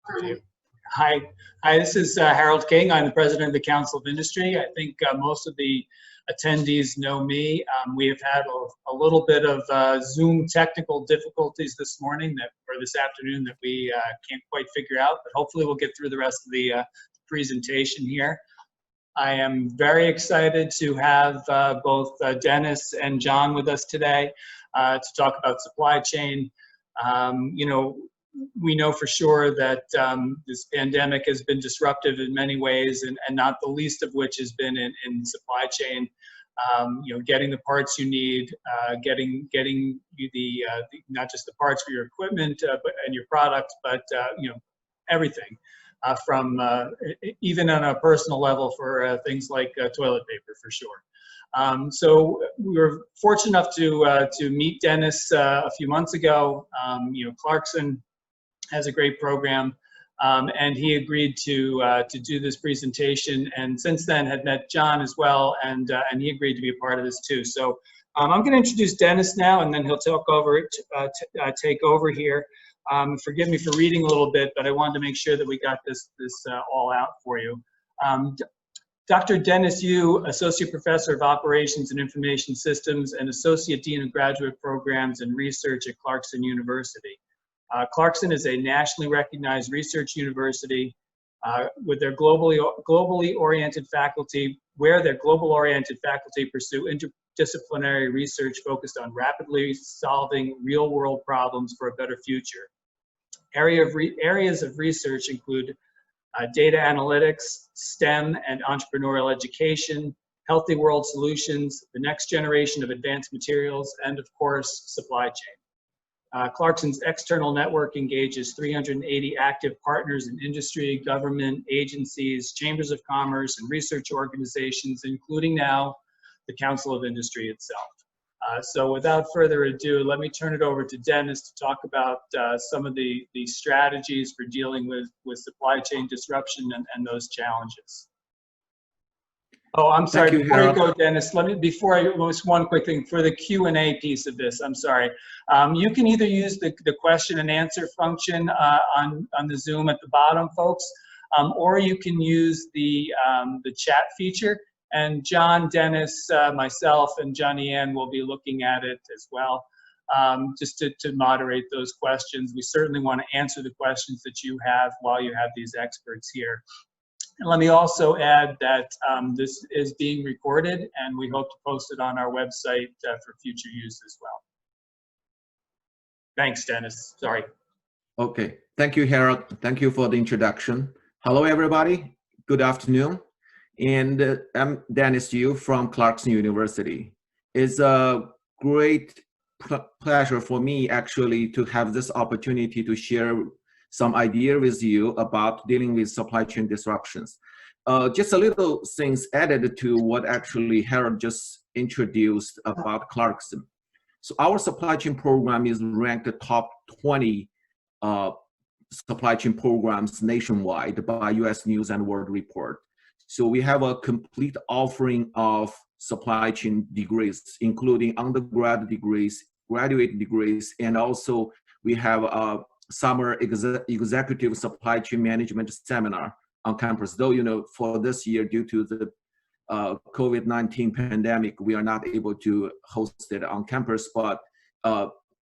Hi, this is Harold King. I'm the president of the Council of Industry. I think most of the attendees know me. We have had a little bit of Zoom technical difficulties this morning or this afternoon that we can't quite figure out, but hopefully we'll get through the rest of the presentation here. I am very excited to have both Dennis and John with us today to talk about supply chain. We know for sure that this pandemic has been disruptive in many ways, and not the least of which has been in supply chain. Getting the parts you need, getting you the not just the parts for your equipment and your product, but everything from even on a personal level for things like toilet paper, for sure. So we were fortunate enough to meet Dennis a few months ago. Clarkson has a great program, and he agreed to do this presentation, and since then had met John as well, and he agreed to be a part of this too. So I'm going to introduce Dennis now, and then he'll take over here. Forgive me for reading a little bit, but I wanted to make sure that we got this all out for you. Dr. Dennis Yu, Associate Professor of Operations and Information Systems and Associate Dean of Graduate Programs and Research at Clarkson University. Clarkson is a nationally recognized research university with their globally oriented faculty, pursue interdisciplinary research focused on rapidly solving real-world problems for a better future. Areas of research include data analytics, STEM and entrepreneurial education, healthy world solutions, the next generation of advanced materials, and of course, supply chain. Clarkson's external network engages 380 active partners in industry, government, agencies, chambers of commerce, and research organizations, including now the Council of Industry itself. So without further ado, let me turn it over to Dennis to talk about some of the strategies for dealing with supply chain disruption and those challenges. Oh, I'm sorry, before you go, Dennis, just one quick thing for the Q&A piece of this, I'm sorry. You can either use the question and answer function on the Zoom at the bottom, folks, or you can use the chat feature, and John, Dennis, myself, and Johnny Ann will be looking at it as well, just to moderate those questions. We certainly want to answer the questions that you have while you have these experts here. And let me also add that this is being recorded, and we hope to post it on our website for future use as well. Thanks, Dennis. Sorry. Okay. Thank you, Harold. Thank you for the introduction. Hello, everybody. Good afternoon. And I'm Dennis Yu from Clarkson University. It's a great pleasure for me, actually, to have this opportunity to share some idea with you about dealing with supply chain disruptions. Just a little things added to what actually Harold just introduced about Clarkson. So our supply chain program is ranked the top 20 supply chain programs nationwide by US News and World Report. So we have a complete offering of supply chain degrees, including undergrad degrees, graduate degrees, and also we have a summer executive supply chain management seminar on campus. Though, for this year, due to the COVID-19 pandemic, we are not able to host it on campus, but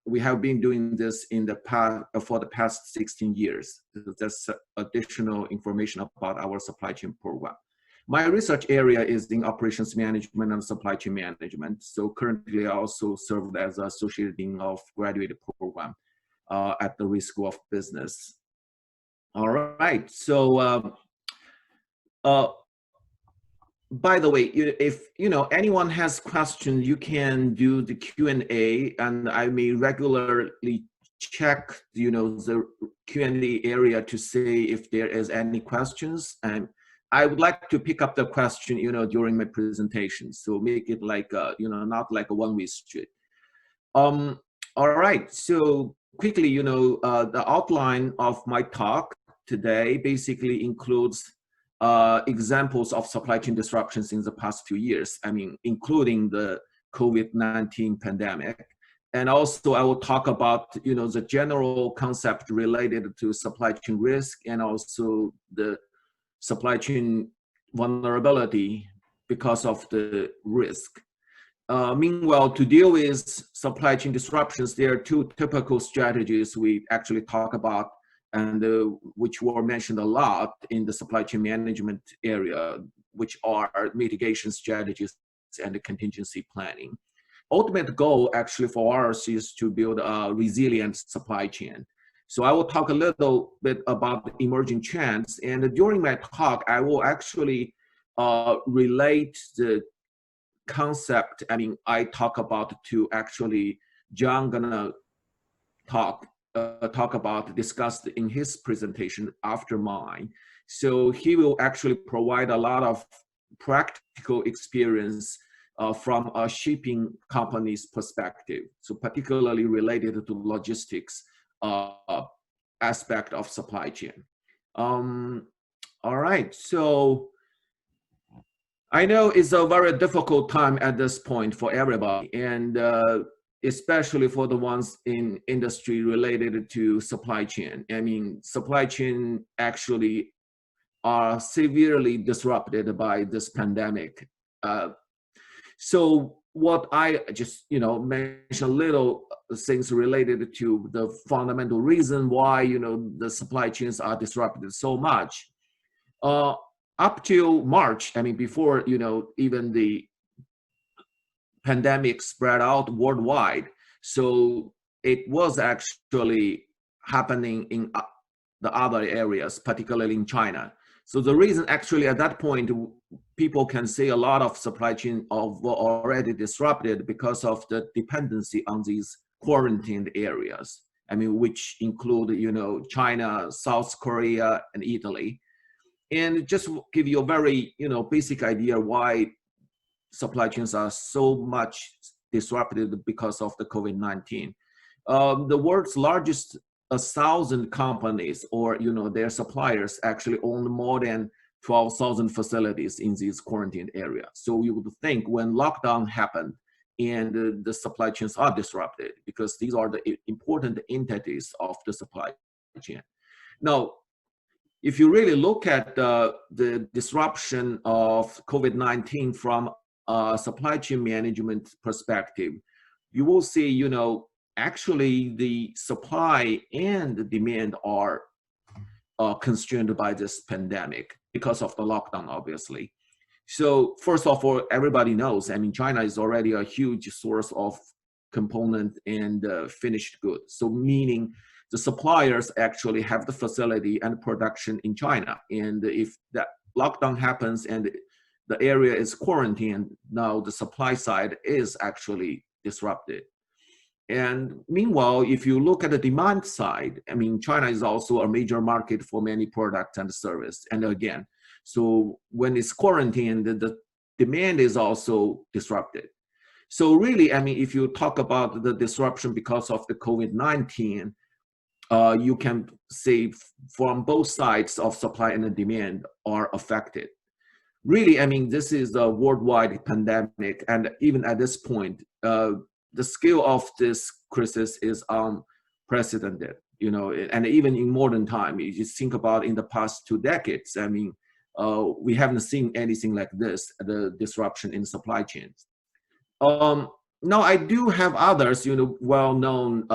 we have been doing this for the past 16 years. That's additional information about our supply chain program. My research area is in operations management and supply chain management. So currently I also serve as Associate Dean of Graduate Program at the Risk School of Business. All right, so by the way, if anyone has questions, you can do the Q&A, and I may regularly check the Q&A area to see if there is any questions, and I would like to pick up the question during my presentation, so make it like not like a one-way street. All right, so quickly, the outline of my talk today basically includes examples of supply chain disruptions in the past 2 years. I mean, including the COVID-19 pandemic, and also I will talk about, the general concept related to supply chain risk and also the supply chain vulnerability because of the risk. Meanwhile, to deal with supply chain disruptions, there are two typical strategies we actually talk about, and which were mentioned a lot in the supply chain management area, which are mitigation strategies and the contingency planning. Ultimate goal actually for us is to build a resilient supply chain. So I will talk a little bit about emerging trends, and during my talk, I will actually relate the concept. I talk about to actually John gonna talk about discussed in his presentation after mine. So he will actually provide a lot of practical experience from a shipping company's perspective. So particularly related to logistics aspect of supply chain. All right, so I know it's a very difficult time at this point for everybody, and especially for the ones in industry related to supply chain. Supply chain actually are severely disrupted by this pandemic. So what I just, mention little things related to the fundamental reason why, the supply chains are disrupted so much. Up till March, before, even the pandemic spread out worldwide. So it was actually happening in the other areas, particularly in China. So the reason actually at that point, people can say a lot of supply chain were already disrupted because of the dependency on these quarantined areas. Which include, China, South Korea, and Italy. And just give you a very, basic idea why supply chains are so much disrupted because of the COVID-19. The world's largest 1,000 companies or, their suppliers actually own more than 12,000 facilities in these quarantined areas. So you would think when lockdown happened and the supply chains are disrupted because these are the important entities of the supply chain. Now, if you really look at the disruption of COVID-19 from a supply chain management perspective, you will see, actually the supply and the demand are constrained by this pandemic because of the lockdown, obviously. So first of all, everybody knows, China is already a huge source of component and finished goods. So meaning the suppliers actually have the facility and production in China. And if that lockdown happens and the area is quarantined, now the supply side is actually disrupted. And meanwhile, if you look at the demand side, China is also a major market for many products and service. And again, so when it's quarantined, the demand is also disrupted. So really, if you talk about the disruption because of the COVID-19, you can say from both sides of supply and the demand are affected. Really, this is a worldwide pandemic, and even at this point, the scale of this crisis is unprecedented. And even in modern time, you just think about in the past 2 decades. We haven't seen anything like this, the disruption in supply chains. Now, I do have others, well-known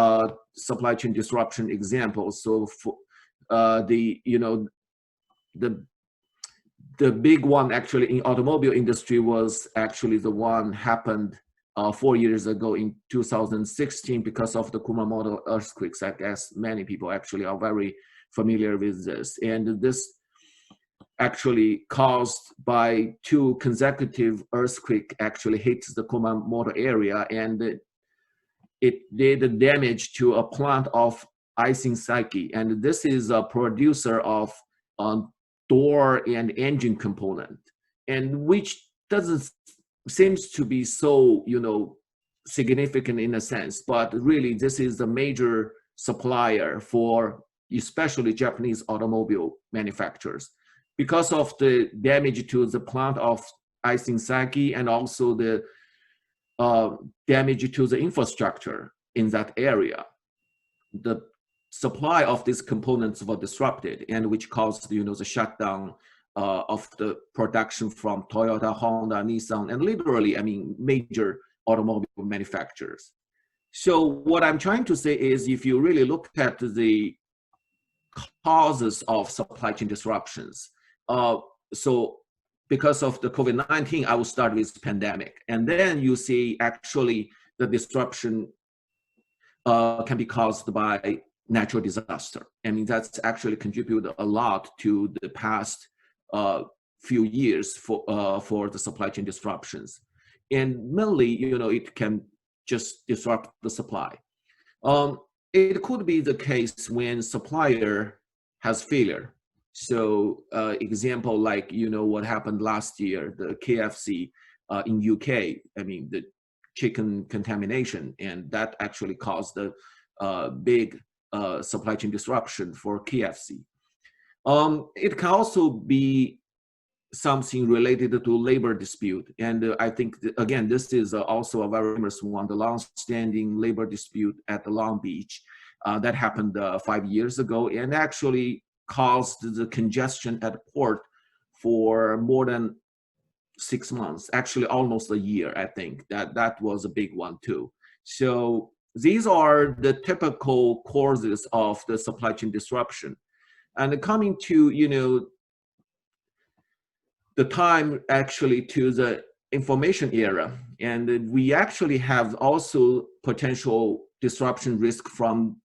supply chain disruption examples. So for the big one actually in automobile industry was actually the one happened 4 years ago in 2016 because of the Kumamoto earthquakes. I guess many people actually are very familiar with this. And this actually caused by 2 consecutive earthquake actually hit the Kumamoto area, and it did damage to a plant of Aisin-Saiki. And this is a producer of door and engine component, and which doesn't seems to be so significant in a sense, but really this is a major supplier for especially Japanese automobile manufacturers because of the damage to the plant of Aisin-Saiki and also the damage to the infrastructure. in that area, the supply of these components were disrupted, and which caused, the shutdown of the production from Toyota, Honda, Nissan, and literally, major automobile manufacturers. So what I'm trying to say is, if you really look at the causes of supply chain disruptions, so because of the COVID-19, I will start with pandemic, and then you see actually the disruption can be caused by natural disaster. That's actually contributed a lot to the past few years for the supply chain disruptions. And mainly, it can just disrupt the supply. It could be the case when supplier has failure. So example like, what happened last year, the KFC in UK, the chicken contamination, and that actually caused a big supply chain disruption for KFC. It can also be something related to labor dispute. And I think, again, this is also a very famous one, the long-standing labor dispute at the Long Beach that happened 5 years ago, and actually caused the congestion at the port for more than 6 months, actually almost a year. I think that was a big one too. So these are the typical causes of the supply chain disruption. And coming to, the time actually to the information era, and we actually have also potential disruption risk from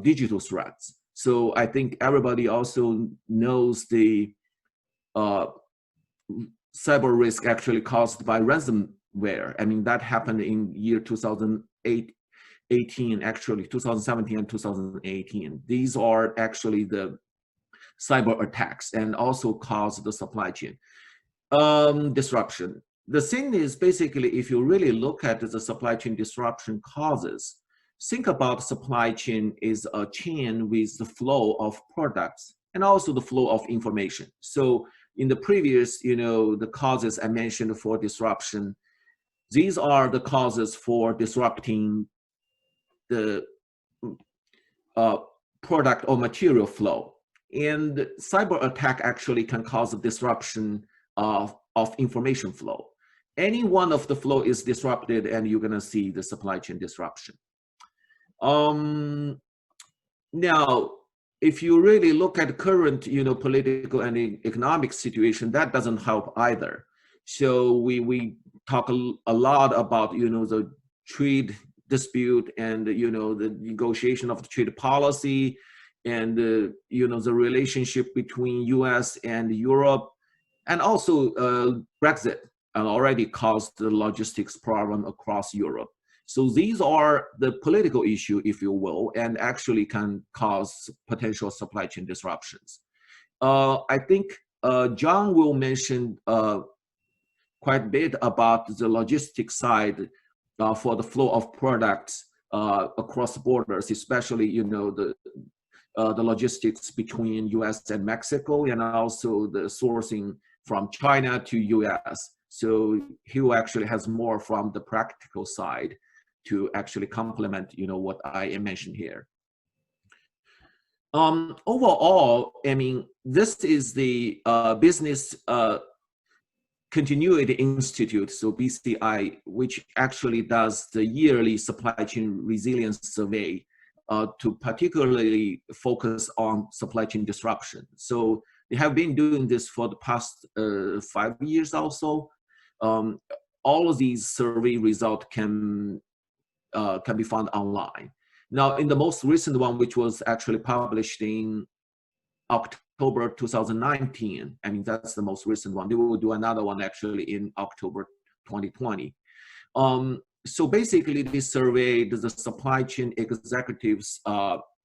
digital threats. So I think everybody also knows the cyber risk actually caused by ransomware. That happened in year 2018, actually 2017 and 2018. These are actually the cyber attacks and also caused the supply chain disruption. The thing is, basically, if you really look at the supply chain disruption causes, think about supply chain is a chain with the flow of products and also the flow of information. So in the previous, the causes I mentioned for disruption, these are the causes for disrupting the product or material flow. And cyber attack actually can cause a disruption of information flow. Any one of the flow is disrupted, and you're gonna see the supply chain disruption. Now, if you really look at current, political and economic situation, that doesn't help either. So we talk a lot about, the trade dispute and, the negotiation of the trade policy, and the relationship between US and Europe, and also Brexit already caused the logistics problem across Europe. So these are the political issue, if you will, and actually can cause potential supply chain disruptions. I think John will mention quite a bit about the logistics side for the flow of products across borders, especially, the logistics between US and Mexico, and also the sourcing from China to US. So Hugh actually has more from the practical side to actually complement, what I mentioned here. Overall, this is the Business Continuity Institute, so BCI, which actually does the yearly supply chain resilience survey to particularly focus on supply chain disruption. So they have been doing this for the past 5 years also. All of these survey results can be found online. Now, in the most recent one, which was actually published in October 2019, that's the most recent one. They will do another one actually in October 2020. So basically, they surveyed the supply chain executives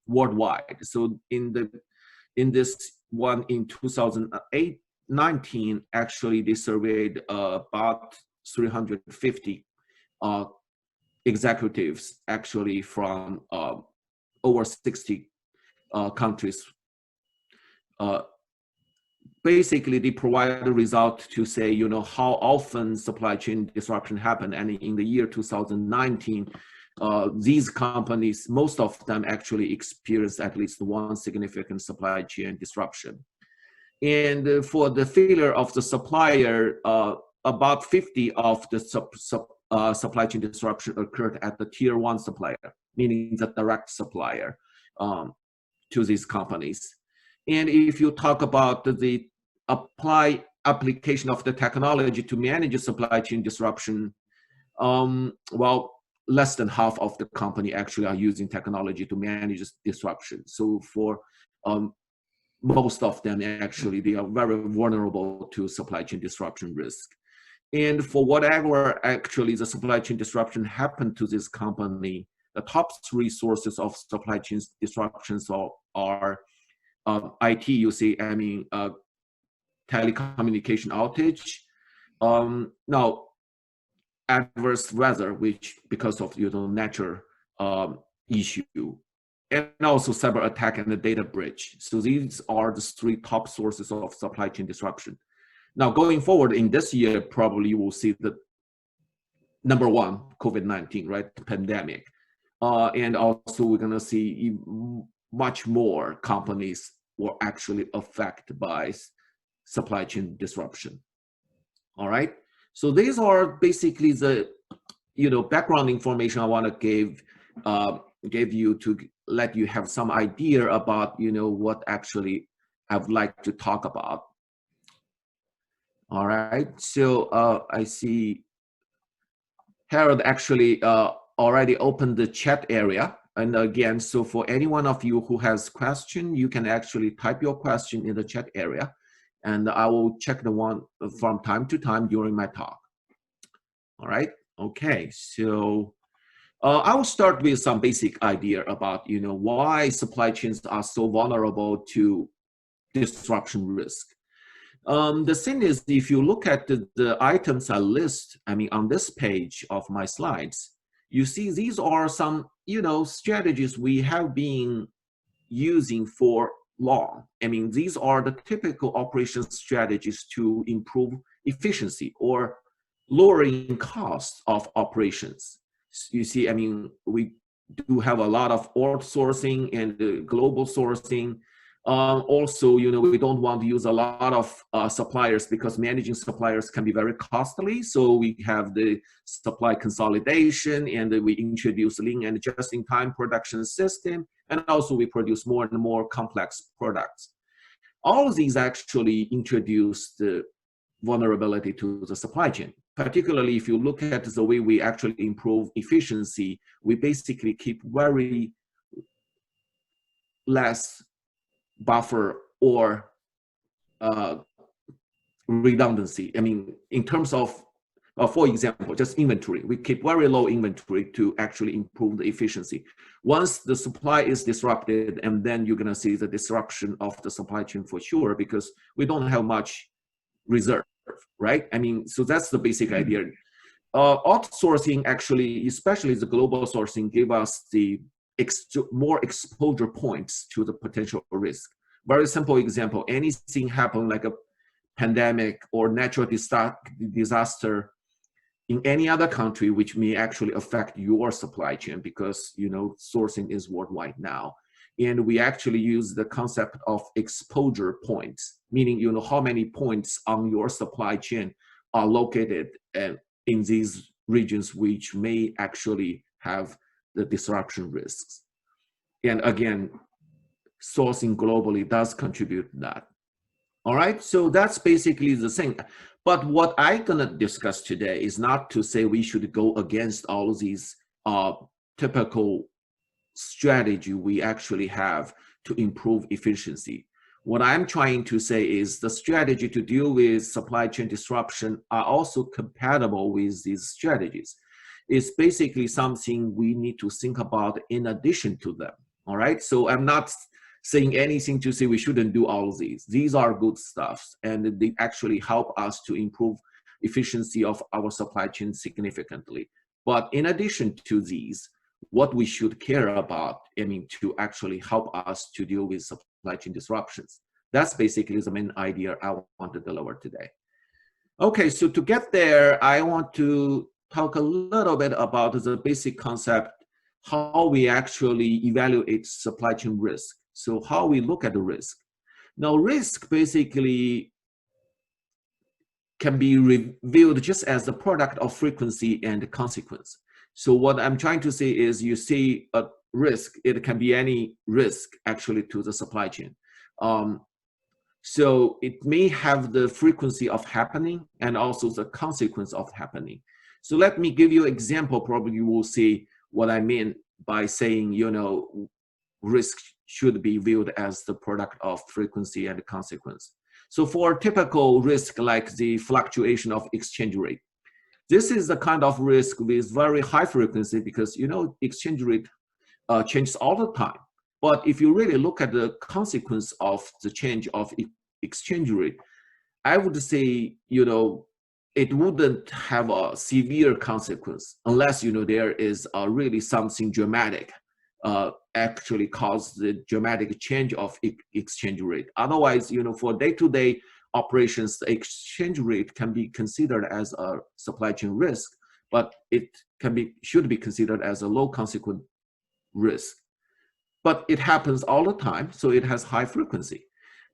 worldwide. So in this one in 2019, actually they surveyed about 350 executives actually from over 60 countries. Basically, they provide a result to say, how often supply chain disruption happened. And in the year 2019, these companies, most of them actually experience at least one significant supply chain disruption. And for the failure of the supplier, about 50 of the supply chain disruption occurred at the tier 1 supplier, meaning the direct supplier to these companies. And if you talk about the application of the technology to manage supply chain disruption, well, less than half of the company actually are using technology to manage disruption. So for most of them, actually, they are very vulnerable to supply chain disruption risk. And for whatever actually the supply chain disruption happened to this company, the top 3 sources of supply chain disruptions are IT, you see, I mean, telecommunication outage. Now, adverse weather, which because of natural issue, and also cyber attack and the data breach. So these are the 3 top sources of supply chain disruption. Now, going forward in this year, probably you will see the number 1, COVID-19, right, the pandemic. And also we're gonna see much more companies were actually affected by supply chain disruption. All right. So these are basically the background information I want to give you to let you have some idea about what actually I would like to talk about. All right. So I see Harold actually already opened the chat area. And again, so for any one of you who has question, you can actually type your question in the chat area, and I will check the one from time to time during my talk. All right. Okay. So I will start with some basic idea about why supply chains are so vulnerable to disruption risk. The thing is, if you look at the items I list, I mean, on this page of my slides, you see these are some, strategies we have been using for long. I mean, these are the typical operation strategies to improve efficiency or lowering costs of operations. You see, I mean, we do have a lot of outsourcing and global sourcing. Also, we don't want to use a lot of suppliers because managing suppliers can be very costly. So we have the supply consolidation, and we introduce lean and just-in-time production system, and also we produce more and more complex products. All of these actually introduce the vulnerability to the supply chain. Particularly if you look at the way we actually improve efficiency, we basically keep very less buffer or redundancy. I mean, in terms of, for example, just inventory, we keep very low inventory to actually improve the efficiency. Once the supply is disrupted, and then you're gonna see the disruption of the supply chain for sure, because we don't have much reserve, right? I mean, so that's the basic idea. Outsourcing actually, especially the global sourcing, give us the more exposure points to the potential risk. Very simple example, anything happen like a pandemic or natural disaster in any other country, which may actually affect your supply chain because, sourcing is worldwide now. And we actually use the concept of exposure points, meaning, how many points on your supply chain are located in these regions which may actually have the disruption risks. And again, sourcing globally does contribute to that. All right, so that's basically the thing. But what I'm gonna discuss today is not to say we should go against all of these typical strategy we actually have to improve efficiency. What I'm trying to say is the strategy to deal with supply chain disruption are also compatible with these strategies. It's basically something we need to think about in addition to them. All right, so I'm not saying anything to say we shouldn't do all of these. These are good stuff, and they actually help us to improve efficiency of our supply chain significantly. But in addition to these, what we should care about, to actually help us to deal with supply chain disruptions. That's basically the main idea I want to deliver today. Okay, so to get there, I want to talk a little bit about the basic concept how we actually evaluate supply chain risk. So how we look at the risk. Now, risk basically can be reviewed just as the product of frequency and consequence. So what I'm trying to say is, you see a risk, it can be any risk actually to the supply chain. So it may have the frequency of happening and also the consequence of happening. So let me give you an example. Probably you will see what I mean by saying, risk should be viewed as the product of frequency and consequence. So for typical risk like the fluctuation of exchange rate, this is the kind of risk with very high frequency because, exchange rate changes all the time. But if you really look at the consequence of the change of exchange rate, I would say, it wouldn't have a severe consequence unless, there is really something dramatic actually cause the dramatic change of exchange rate. Otherwise, for day-to-day operations, the exchange rate can be considered as a supply chain risk, but it should be considered as a low consequence risk. But it happens all the time, so it has high frequency.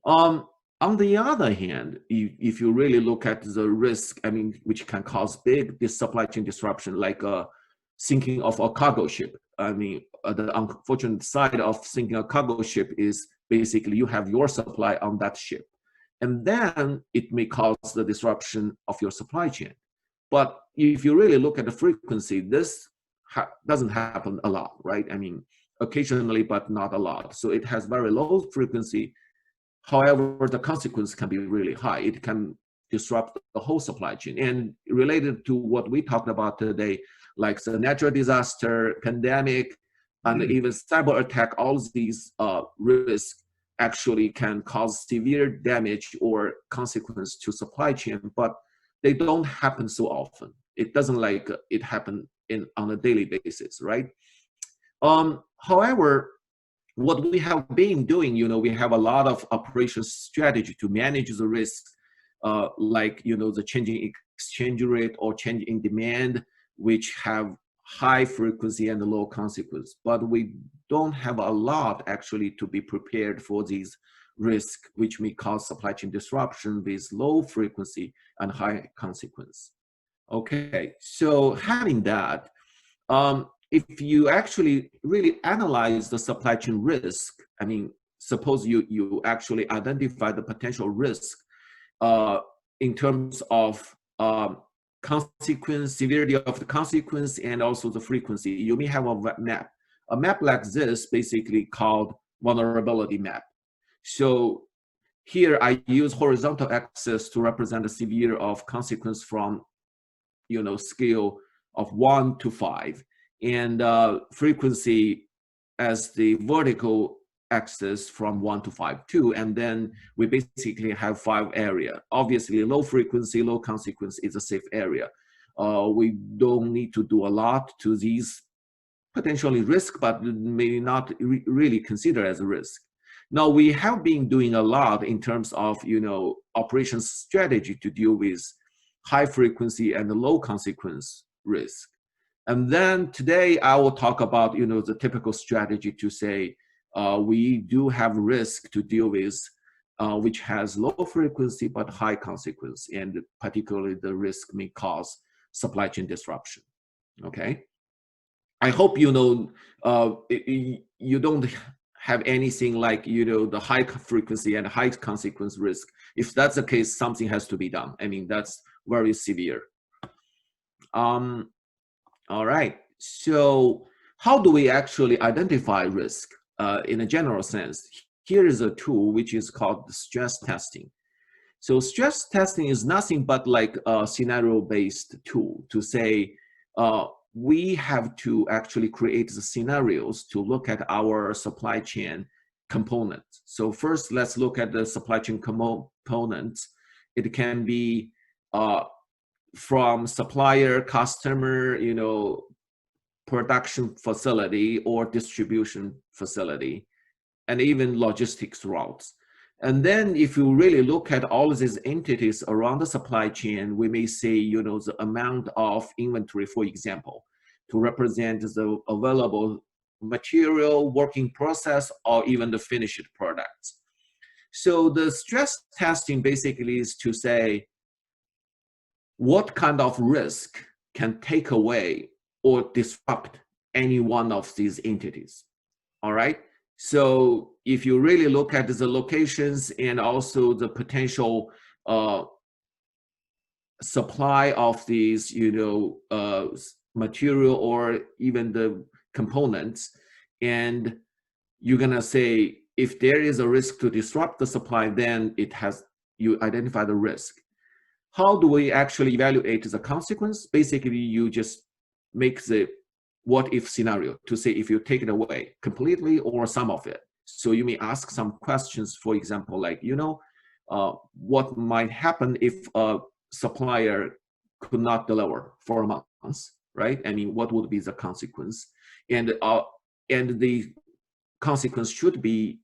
On the other hand, if you really look at the risk, which can cause this supply chain disruption, like sinking of a cargo ship. The unfortunate side of sinking a cargo ship is basically you have your supply on that ship. And then it may cause the disruption of your supply chain. But if you really look at the frequency, this doesn't happen a lot, right? Occasionally, but not a lot. So it has very low frequency. However, the consequence can be really high. It can disrupt the whole supply chain. And related to what we talked about today, like the natural disaster, pandemic, and even cyber attack, all these risks actually can cause severe damage or consequence to supply chain, but they don't happen so often. It doesn't like it happen on a daily basis, right? However, what we have been doing, we have a lot of operations strategy to manage the risk, like, the changing exchange rate or change in demand, which have high frequency and low consequence. But we don't have a lot actually to be prepared for these risks, which may cause supply chain disruption with low frequency and high consequence. Okay, so having that, if you actually really analyze the supply chain risk, suppose you actually identify the potential risk in terms of consequence, severity of the consequence, and also the frequency. You may have a map. A map like this basically called vulnerability map. So here I use horizontal axis to represent the severe of consequence from, scale of 1 to 5. And frequency as the vertical axis from 1 to 5 too. And then we basically have 5 areas. Obviously, low frequency, low consequence is a safe area. We don't need to do a lot to these potentially risk, but may not really consider as a risk. Now, we have been doing a lot in terms of, operations strategy to deal with high frequency and low consequence risk. And then today I will talk about, the typical strategy to say we do have risk to deal with, which has low frequency but high consequence, and particularly the risk may cause supply chain disruption. Okay, I hope you don't have anything like the high frequency and high consequence risk. If that's the case, something has to be done. That's very severe. All right, so how do we actually identify risk in a general sense? Here is a tool which is called stress testing. So stress testing is nothing but like a scenario-based tool to say we have to actually create the scenarios to look at our supply chain components. So first, let's look at the supply chain components. It can be from supplier, customer, production facility or distribution facility, and even logistics routes. And then if you really look at all of these entities around the supply chain, we may say, the amount of inventory, for example. to represent the available material, working process, or even the finished products. So the stress testing basically is to say what kind of risk can take away or disrupt any one of these entities. All right. So if you really look at the locations and also the potential supply of these, material or even the components, and you're gonna say if there is a risk to disrupt the supply, then you identify the risk. How do we actually evaluate the consequence? Basically, you just make the what if scenario to say if you take it away completely or some of it. So you may ask some questions, for example, like, what might happen if a supplier could not deliver for months, right? I mean, what would be the consequence? And the consequence should be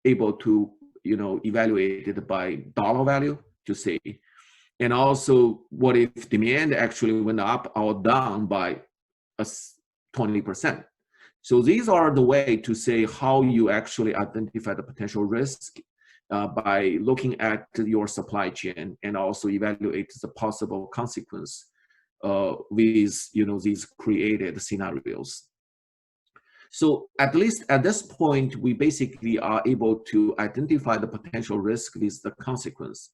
able to, evaluated by dollar value to say. And also, what if demand actually went up or down by 20%? So these are the way to say how you actually identify the potential risk by looking at your supply chain and also evaluate the possible consequence with these created scenarios. So at least at this point, we basically are able to identify the potential risk with the consequence.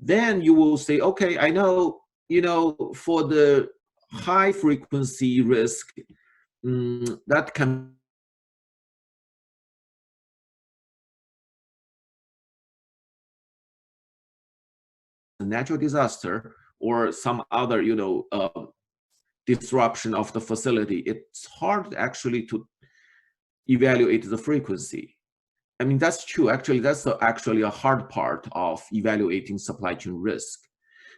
Then you will say, okay, I know, for the high frequency risk, that can a natural disaster or some other, disruption of the facility. It's hard actually to evaluate the frequency. I mean, that's true. Actually, that's actually a hard part of evaluating supply chain risk.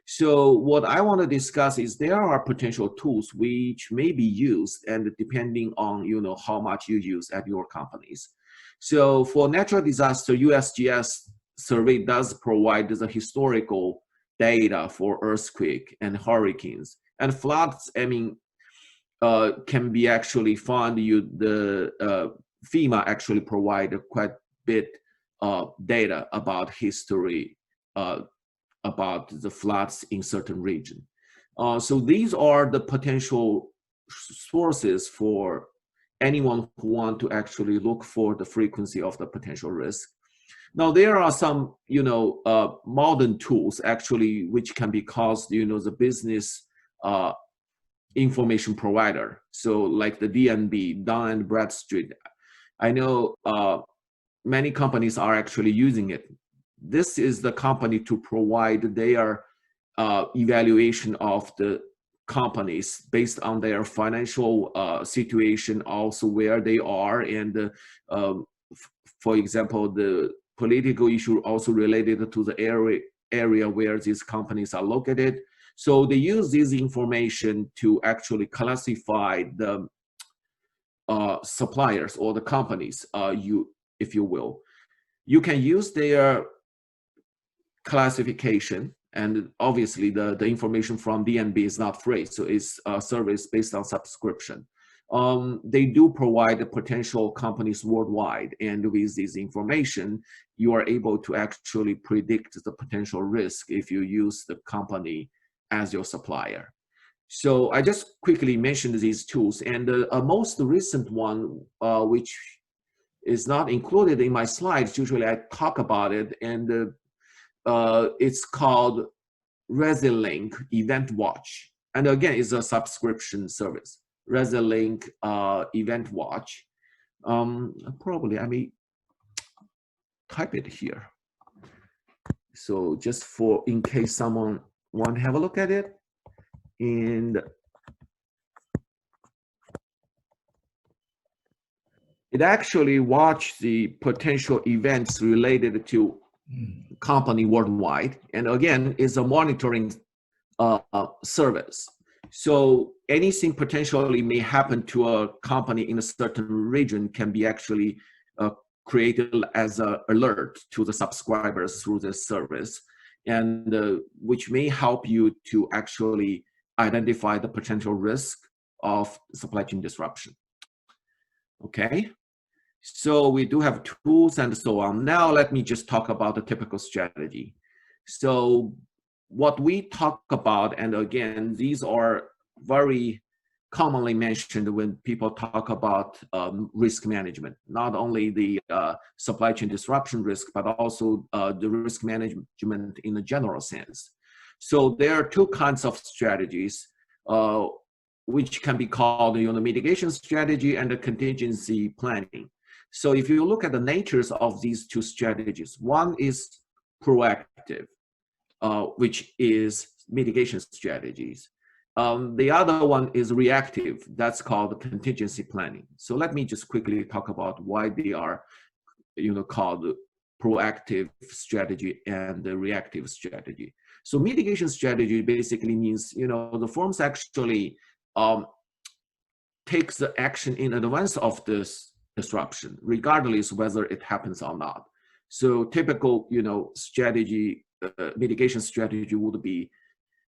So what I want to discuss is there are potential tools which may be used, and depending on how much you use at your companies. So for natural disaster, USGS survey does provide the historical data for earthquake and hurricanes and floods. I mean, can be actually found. FEMA actually provide quite a bit data about history about the floods in certain region. So these are the potential sources for anyone who want to actually look for the frequency of the potential risk. Now there are some, modern tools actually which can be called, the business information provider. So like the DNB, Dun & Bradstreet. I know many companies are actually using it. This is the company to provide their evaluation of the companies based on their financial situation, also where they are, and for example, the political issue also related to the area where these companies are located. So they use this information to actually classify the suppliers or the companies, if you will. You can use their classification, and obviously the information from DNB is not free, so it's a service based on subscription. They do provide potential companies worldwide, and with this information, you are able to actually predict the potential risk if you use the company as your supplier. So I just quickly mentioned these tools, and the most recent one, which is not included in my slides, usually I talk about it, and it's called ResiLink Event Watch. And again, it's a subscription service. ResiLink Event Watch. Probably I may type it here. So just for in case someone want to have a look at it. And it actually watch the potential events related to company worldwide. And again, it's a monitoring service. So anything potentially may happen to a company in a certain region can be actually created as an alert to the subscribers through this service, and which may help you to actually identify the potential risk of supply chain disruption. Okay, so we do have tools and so on. Now let me just talk about the typical strategy. So what we talk about, and again, these are very commonly mentioned when people talk about risk management, not only the supply chain disruption risk, but also the risk management in a general sense. So there are two kinds of strategies, which can be called mitigation strategy and the contingency planning. So if you look at the natures of these two strategies, one is proactive, which is mitigation strategies. The other one is reactive, that's called contingency planning. So let me just quickly talk about why they are called proactive strategy and the reactive strategy. So mitigation strategy basically means, the firms actually takes the action in advance of this disruption, regardless whether it happens or not. So typical, strategy, mitigation strategy would be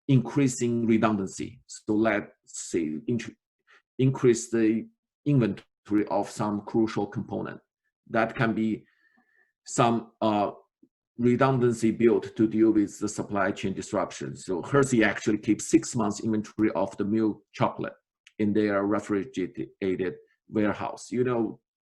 increasing redundancy. So let's say increase the inventory of some crucial component. That can be some redundancy built to deal with the supply chain disruption. So Hershey actually keeps 6 months inventory of the milk chocolate in their refrigerated warehouse.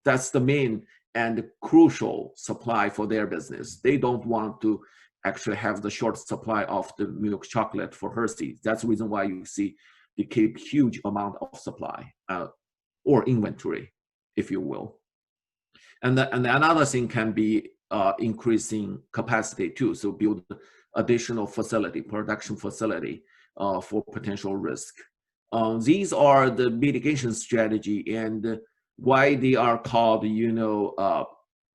That's the main and crucial supply for their business. They don't want to actually have the short supply of the milk chocolate for Hershey. That's the reason why you see they keep huge amount of supply or inventory, if you will. And another thing can be increasing capacity too. So build additional facility, production facility for potential risk. These are the mitigation strategy, and why they are called,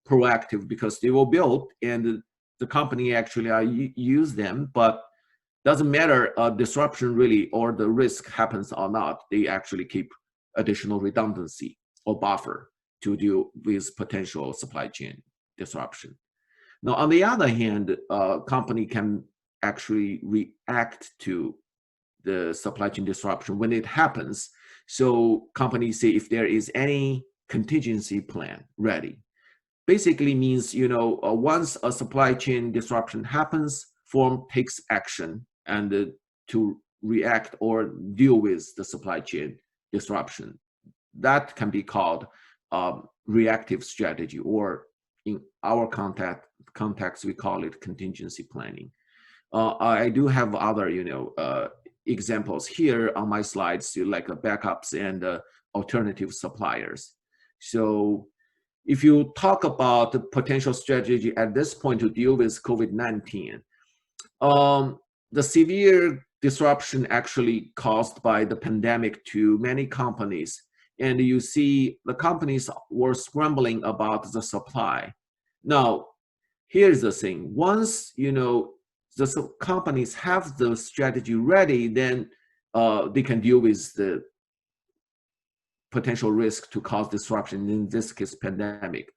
proactive, because they were built and the company actually use them, but doesn't matter disruption really or the risk happens or not, they actually keep additional redundancy or buffer to deal with potential supply chain disruption. Now, on the other hand, a company can actually react to the supply chain disruption when it happens. So companies say if there is any contingency plan ready. Basically means, once a supply chain disruption happens, firm takes action and to react or deal with the supply chain disruption. That can be called reactive strategy, or in our context, we call it contingency planning. I do have other, examples here on my slides, like backups and alternative suppliers. So if you talk about the potential strategy at this point to deal with COVID-19, the severe disruption actually caused by the pandemic to many companies, and you see the companies were scrambling about the supply. Now, here's the thing. Once, the companies have the strategy ready, then they can deal with the potential risk to cause disruption, in this case, pandemic.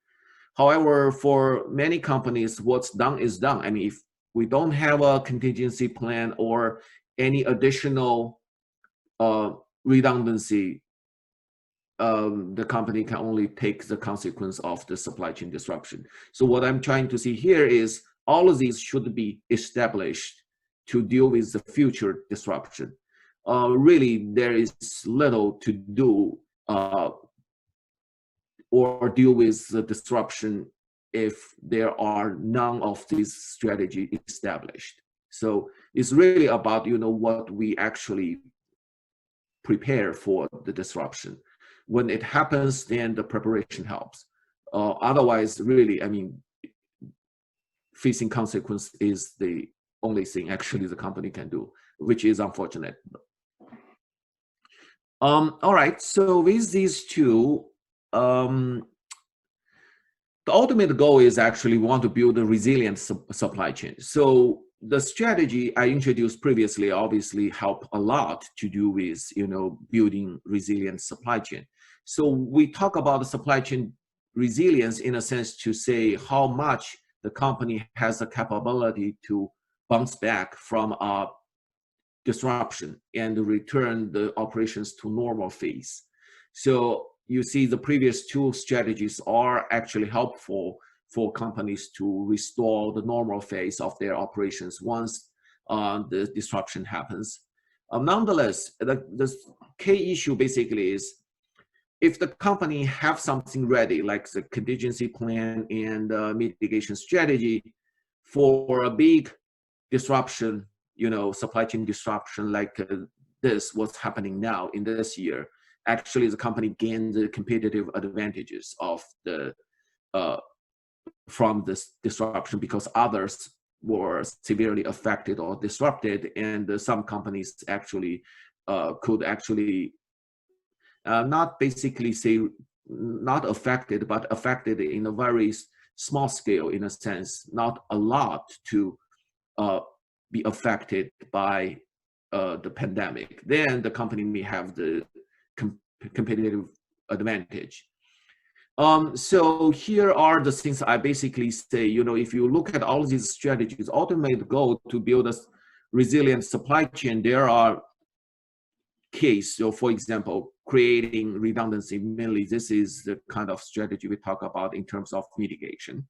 However, for many companies, what's done is done. I mean, if we don't have a contingency plan or any additional redundancy, the company can only take the consequence of the supply chain disruption. So what I'm trying to see here is all of these should be established to deal with the future disruption. Really, there is little to do or deal with the disruption if there are none of these strategies established. So it's really about, what we actually prepare for the disruption. When it happens, then the preparation helps. Otherwise, really, I mean, facing consequence is the only thing actually the company can do, which is unfortunate. All right, so with these two, the ultimate goal is actually we want to build a resilient supply chain. So the strategy I introduced previously obviously help a lot to do with, building resilient supply chain. So we talk about the supply chain resilience in a sense to say how much the company has the capability to bounce back from a disruption and return the operations to normal phase. So you see the previous two strategies are actually helpful for companies to restore the normal phase of their operations once the disruption happens. Nonetheless, the key issue basically is if the company have something ready, like the contingency plan and mitigation strategy for a big disruption, supply chain disruption like this, what's happening now in this year, actually the company gained the competitive advantages of the from this disruption because others were severely affected or disrupted, and some companies actually could actually not basically say not affected, but affected in a very small scale, in a sense, not a lot to be affected by the pandemic. Then the company may have the competitive advantage. So here are the things I basically say, if you look at all these strategies, ultimate goal to build a resilient supply chain, there are case. So for example, creating redundancy, mainly this is the kind of strategy we talk about in terms of mitigation.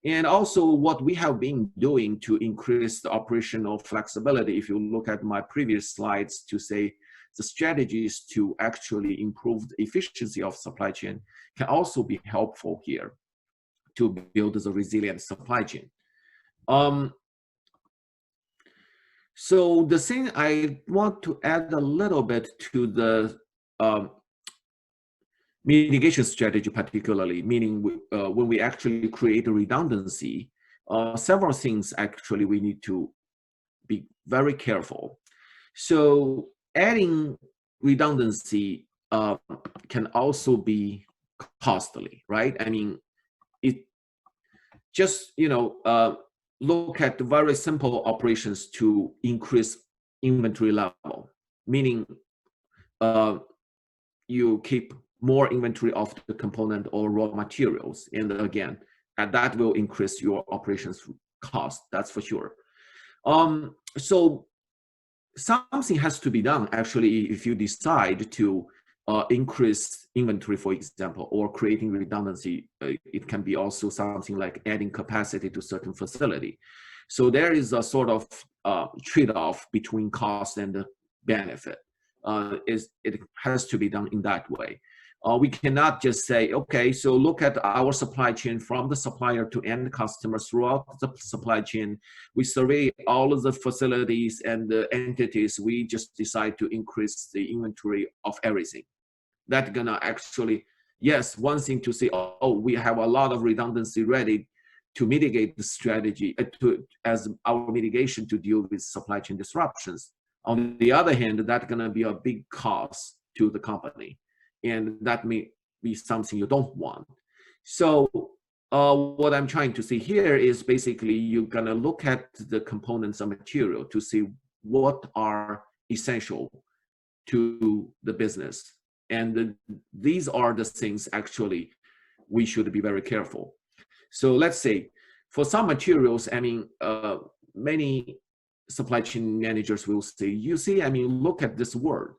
And also what we have been doing to increase the operational flexibility, if you look at my previous slides, to say the strategies to actually improve the efficiency of supply chain can also be helpful here to build the resilient supply chain. So the thing I want to add a little bit to the mitigation strategy particularly, meaning when we actually create a redundancy, several things actually we need to be very careful. So adding redundancy can also be costly, right? I mean, it just, look at very simple operations to increase inventory level, meaning you keep more inventory of the component or raw materials. And again, and that will increase your operations cost, that's for sure. So something has to be done, actually, if you decide to increase inventory, for example, or creating redundancy. It can be also something like adding capacity to certain facility. So there is a sort of trade-off between cost and the benefit. It has to be done in that way. We cannot just say, okay, so look at our supply chain from the supplier to end customers throughout the supply chain. We survey all of the facilities and the entities. We just decide to increase the inventory of everything. That's gonna actually, yes, one thing to say, oh, we have a lot of redundancy ready to mitigate the strategy, as our mitigation to deal with supply chain disruptions. On the other hand, that's gonna be a big cost to the company. And that may be something you don't want. So what I'm trying to say here is basically you're gonna look at the components of material to see what are essential to the business. And these are the things actually we should be very careful. So let's say for some materials, I mean, many supply chain managers will say, you see, I mean, look at this word.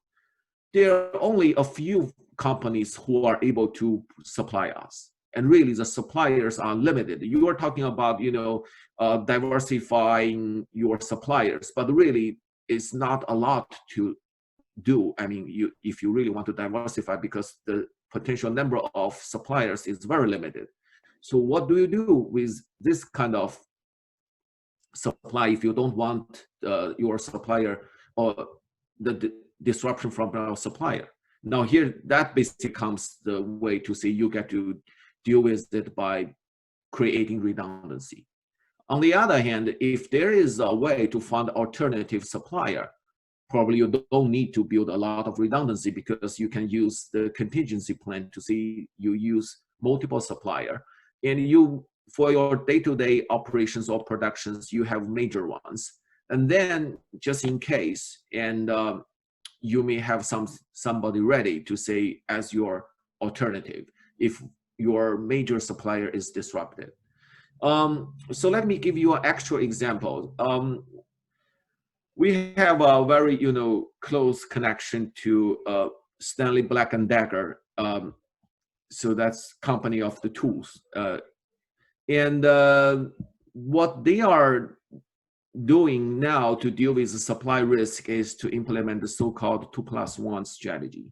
There are only a few companies who are able to supply us. And really the suppliers are limited. You are talking about, diversifying your suppliers, but really it's not a lot to do. I mean, if you really want to diversify, because the potential number of suppliers is very limited. So what do you do with this kind of supply if you don't want your supplier or the disruption from our supplier? Now here, that basically comes the way to say you get to deal with it by creating redundancy. On the other hand, if there is a way to find alternative supplier, probably you don't need to build a lot of redundancy, because you can use the contingency plan to see you use multiple supplier, and you, for your day-to-day operations or productions, you have major ones. And then just in case, and you may have somebody ready to say as your alternative if your major supplier is disrupted. So let me give you an actual example. we have a very, close connection to Stanley Black and Decker. So that's company of the tools. And what they are doing now to deal with the supply risk is to implement the so-called 2+1 strategy.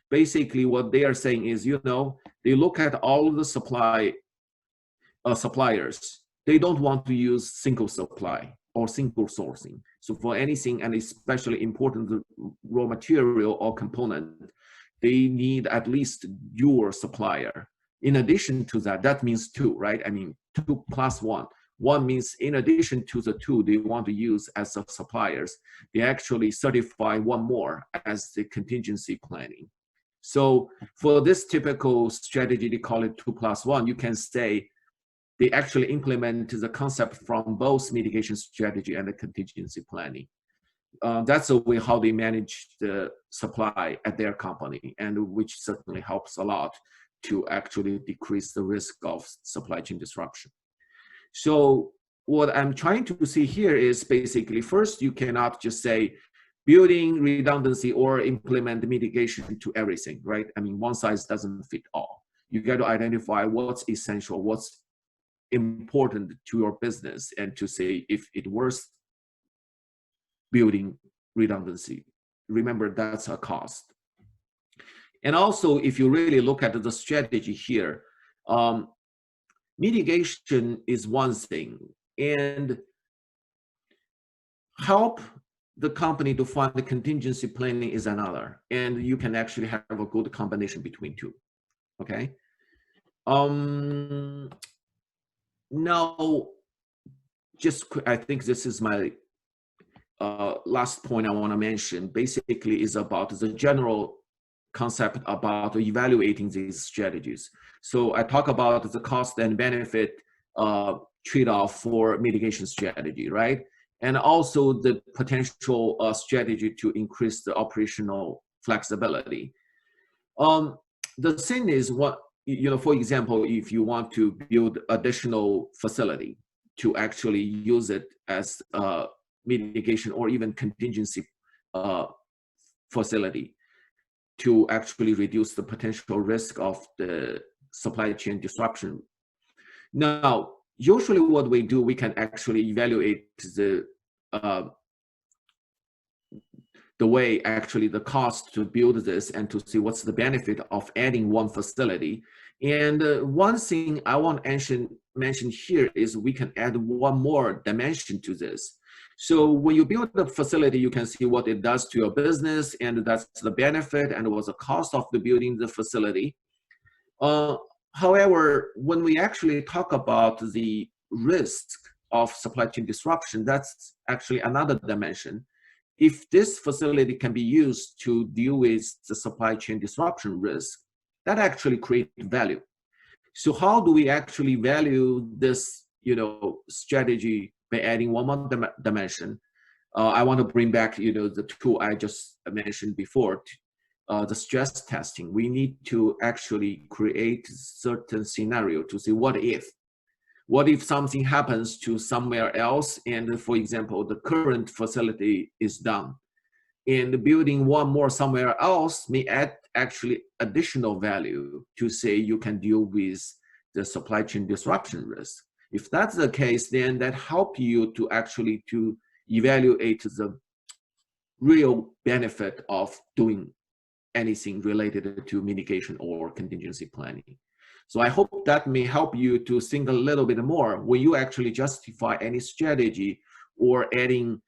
Basically, what they are saying is, they look at all the suppliers. They don't want to use single supply or single sourcing. So for anything, and especially important raw material or component, they need at least your supplier. In addition to that, that means two, right? I mean, 2+1. One means in addition to the two they want to use as the suppliers, they actually certify one more as the contingency planning. So for this typical strategy, they call it 2+1. You can say they actually implement the concept from both mitigation strategy and the contingency planning. That's the way how they manage the supply at their company, and which certainly helps a lot to actually decrease the risk of supply chain disruption. So what I'm trying to see here is basically, first, you cannot just say building redundancy or implement mitigation to everything, right? I mean, one size doesn't fit all. You got to identify what's essential, what's important to your business, and to say if it worth building redundancy. Remember, that's a cost. And also, if you really look at the strategy here, mitigation is one thing, and help the company to fund the contingency planning is another. And you can actually have a good combination between two, okay? Now, I think this is my last point I want to mention, basically is about the general concept about evaluating these strategies. So I talk about the cost and benefit trade-off for mitigation strategy, right? And also the potential strategy to increase the operational flexibility. The thing is, for example, if you want to build additional facility to actually use it as mitigation or even contingency facility to actually reduce the potential risk of the supply chain disruption. Now, usually what we do, we can actually evaluate the way actually the cost to build this and to see what's the benefit of adding one facility. And one thing I want to mention here is we can add one more dimension to this. So when you build the facility, you can see what it does to your business, and that's the benefit and what's the cost of the building the facility. However, when we actually talk about the risk of supply chain disruption, that's actually another dimension. If this facility can be used to deal with the supply chain disruption risk, that actually creates value. So how do we actually value this, strategy by adding one more dimension? I want to bring back, the tool I just mentioned before, the stress testing. We need to actually create certain scenario to see what if something happens to somewhere else, and for example, the current facility is done, and building one more somewhere else may add actually additional value to say you can deal with the supply chain disruption risk. If that's the case, then that helps you to actually to evaluate the real benefit of doing anything related to mitigation or contingency planning. So I hope that may help you to think a little bit more when you actually justify any strategy or adding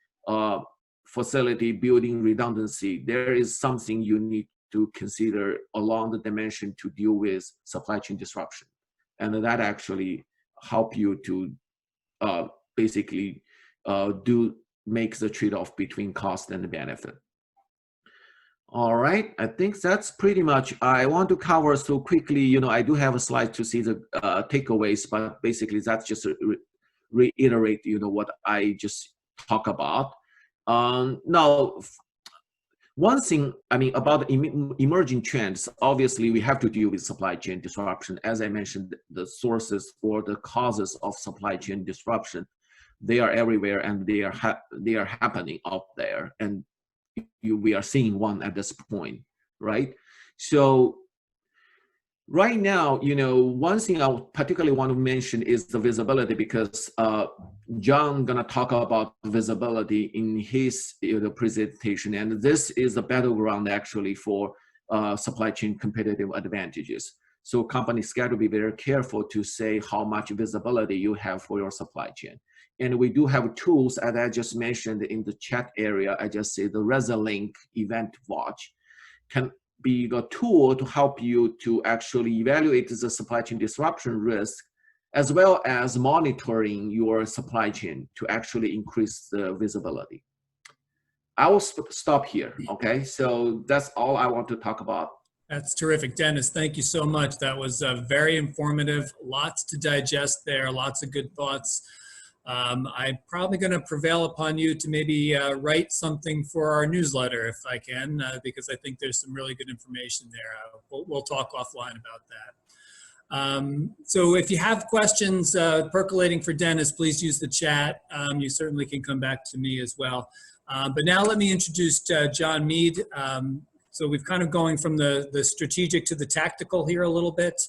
facility building redundancy. There is something you need to consider along the dimension to deal with supply chain disruption. And that actually help you to basically make the trade-off between cost and the benefit. All right, I think that's pretty much I want to cover so quickly. I do have a slide to see the takeaways, but basically that's just reiterate, what I just talked about. Now, one thing, about emerging trends, obviously we have to deal with supply chain disruption. As I mentioned, the sources or the causes of supply chain disruption. They are everywhere, and they are happening out there, and we are seeing one at this point, right? So right now, one thing I particularly want to mention is the visibility, because John gonna talk about visibility in his presentation, and this is a battleground actually for supply chain competitive advantages. So companies got to be very careful to say how much visibility you have for your supply chain. And we do have tools, as I just mentioned in the chat area. I just say the ResaLink Event Watch can be a tool to help you to actually evaluate the supply chain disruption risk, as well as monitoring your supply chain to actually increase the visibility. I will stop here, okay? So that's all I want to talk about. That's terrific. Dennis, thank you so much. That was very informative, lots to digest there, lots of good thoughts. I'm probably going to prevail upon you to maybe write something for our newsletter if I can, because I think there's some really good information there. We'll talk offline about that. So if you have questions percolating for Dennis, please use the chat. You certainly can come back to me as well. But now let me introduce John Mead. So we've kind of going from the strategic to the tactical here a little bit.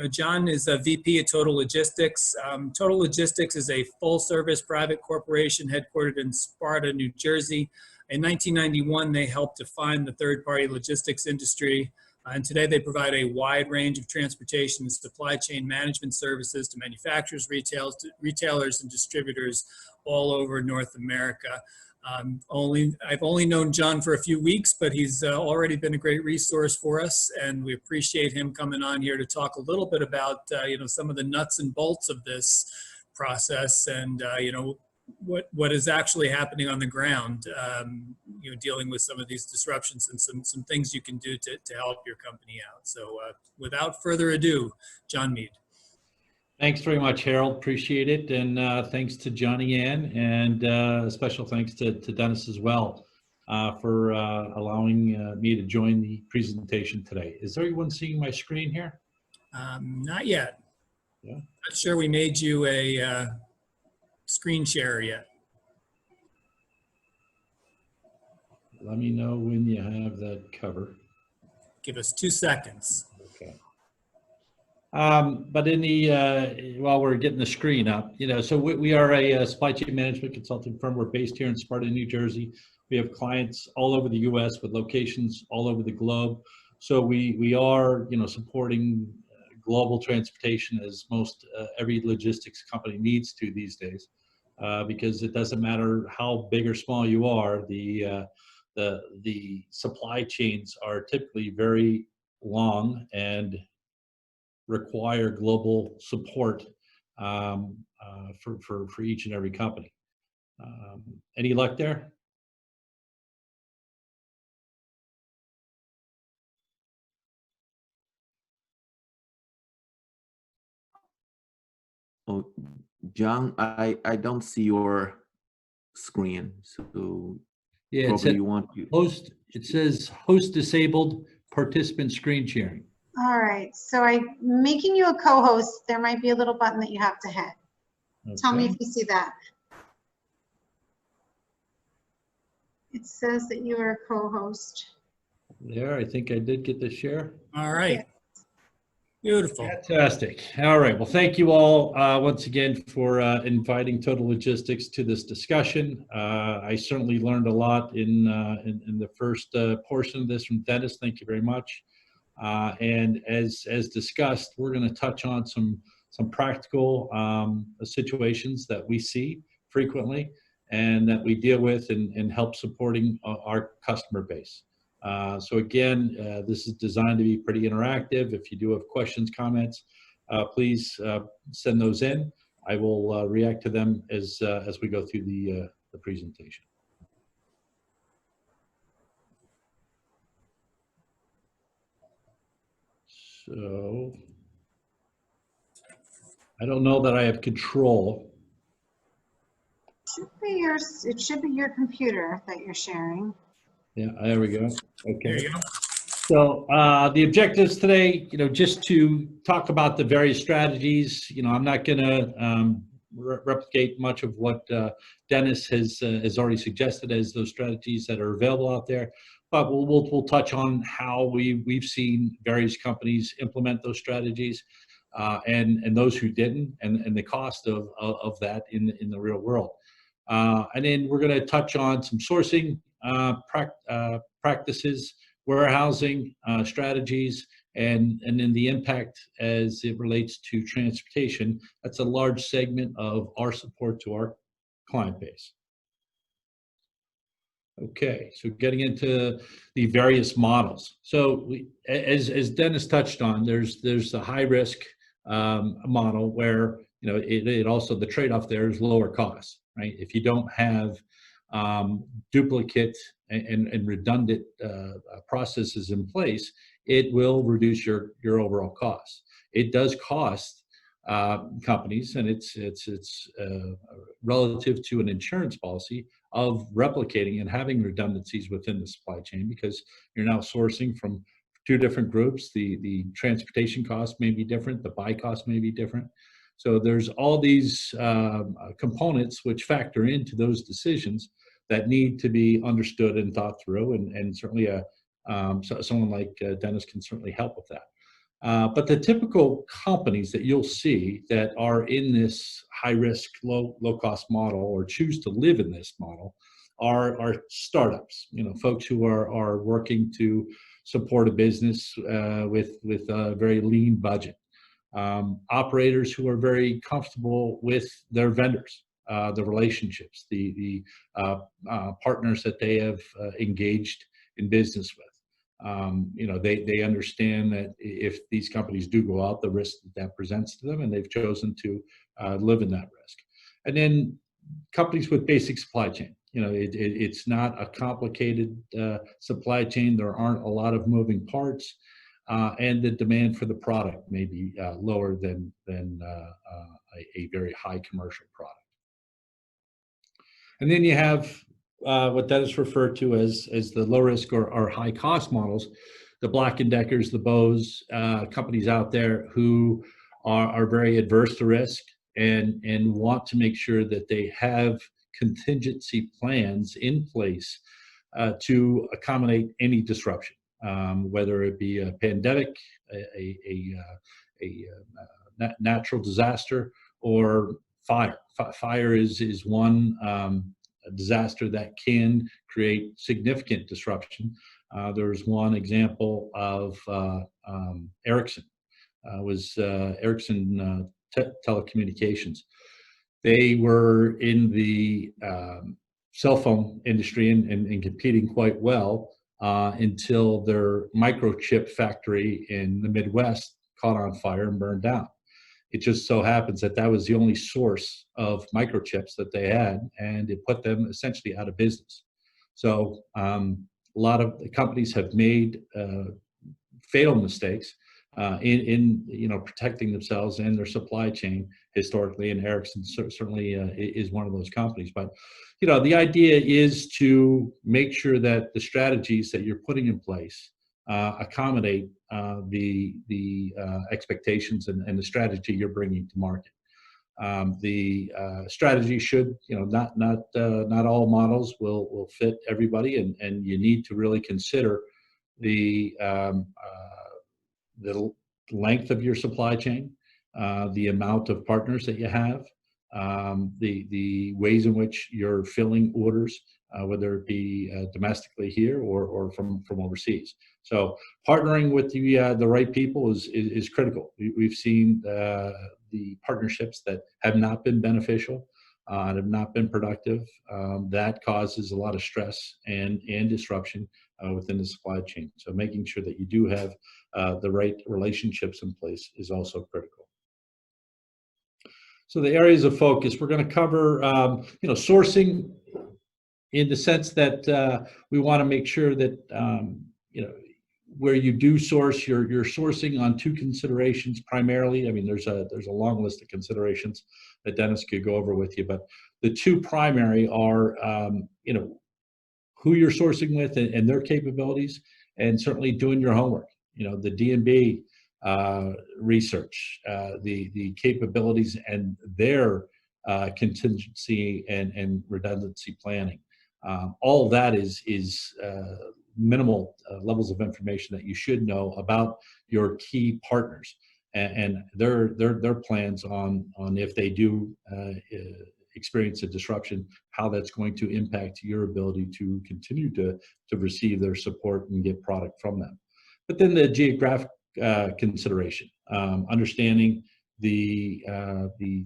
John is a VP at Totalogistix. Totalogistix is a full-service private corporation headquartered in Sparta, New Jersey. In 1991, they helped define the third-party logistics industry. And today they provide a wide range of transportation and supply chain management services to manufacturers, retailers, and distributors all over North America. I've only known John for a few weeks, but he's already been a great resource for us, and we appreciate him coming on here to talk a little bit about some of the nuts and bolts of this process, and what is actually happening on the ground, dealing with some of these disruptions and some things you can do to help your company out. So without further ado, John Mead. Thanks very much, Harold. Appreciate it. And thanks to Johnny Ann, and a special thanks to Dennis as well for allowing me to join the presentation today. Is everyone seeing my screen here? Not yet. Yeah. Not sure we made you a screen share yet. Let me know when you have that covered. Give us 2 seconds. Okay. But in the while we're getting the screen up, so we are a supply chain management consulting firm. We're based here in Sparta, New Jersey. We have clients all over the U.S. with locations all over the globe. So we are supporting global transportation, as most every logistics company needs to these days, because it doesn't matter how big or small you are. The supply chains are typically very long and require global support for each and every company. Any luck there? Oh, John, I don't see your screen, so Yeah, probably you want to host. It says host disabled, participant screen sharing. All right, so I'm making you a co-host. There might be a little button that you have to hit. Okay. Tell me if you see that. It says that you are a co-host. There, I think I did get the share. All right. Yes. Beautiful. Fantastic. All right. Well, thank you all once again for inviting Totalogistix to this discussion. I certainly learned a lot in the first portion of this from Dennis. Thank you very much. And as discussed, we're going to touch on some practical situations that we see frequently and that we deal with and help supporting our customer base. So again, this is designed to be pretty interactive. If you do have questions, comments, please send those in. I will react to them as we go through the presentation. So I don't know that I have control. It should be your computer that you're sharing. Yeah, there we go. Okay. There you go. So the objectives today, just to talk about the various strategies. I'm not going to replicate much of what Dennis has already suggested as those strategies that are available out there, but we'll touch on how we've seen various companies implement those strategies, and those who didn't, and the cost of that in the real world. And then we're going to touch on some sourcing practices, warehousing strategies, and then the impact as it relates to transportation. That's a large segment of our support to our client base. Okay, so getting into the various models. So as Dennis touched on, there's the high risk model where, you know, it also, the trade-off there is lower costs, right? If you don't have duplicate and redundant processes in place, it will reduce your overall costs. It does cost companies, and it's relative to an insurance policy of replicating and having redundancies within the supply chain, because you're now sourcing from two different groups. The transportation cost may be different, the buy cost may be different. So there's all these components which factor into those decisions that need to be understood and thought through, and certainly someone like Dennis can certainly help with that. But the typical companies that you'll see that are in this high risk, low cost model, or choose to live in this model, are startups. You know, folks who are working to support a business with a very lean budget. Operators who are very comfortable with their vendors, the relationships, the partners that they have engaged in business with. You know, they understand that if these companies do go out, the risk that presents to them, and they've chosen to live in that risk. And then companies with basic supply chain. You know, it's not a complicated supply chain. There aren't a lot of moving parts, and the demand for the product may be lower than a very high commercial product. And then you have what that is referred to as the low risk or high cost models, the Black & Deckers, the Bose, companies out there who are very adverse to risk and want to make sure that they have contingency plans in place to accommodate any disruption, whether it be a pandemic, a natural disaster, or fire. Fire is one disaster that can create significant disruption. There's one example of Ericsson. Ericsson Telecommunications. They were in the cell phone industry and competing quite well until their microchip factory in the Midwest caught on fire and burned down. It just so happens that that was the only source of microchips that they had, and it put them essentially out of business. So a lot of the companies have made fatal mistakes in protecting themselves and their supply chain historically, and Ericsson certainly is one of those companies. But you know, the idea is to make sure that the strategies that you're putting in place accommodate the expectations and the strategy you're bringing to market. The strategy should, not all models will fit everybody, and you need to really consider the length of your supply chain, the amount of partners that you have, the ways in which you're filling orders, whether it be domestically here or from overseas. So partnering with the right people is critical. We've seen the partnerships that have not been beneficial and have not been productive. That causes a lot of stress and disruption within the supply chain. So making sure that you do have the right relationships in place is also critical. So the areas of focus, we're going to cover, sourcing in the sense that we want to make sure that, where you do source, you're sourcing on two considerations primarily. I mean, there's a long list of considerations that Dennis could go over with you, but the two primary are, who you're sourcing with and their capabilities, and certainly doing your homework. You know, the D&B research, the capabilities and their contingency and redundancy planning. All of that is minimal levels of information that you should know about your key partners and their plans on if they do experience a disruption, how that's going to impact your ability to continue to receive their support and get product from them. But then the geographic consideration, understanding the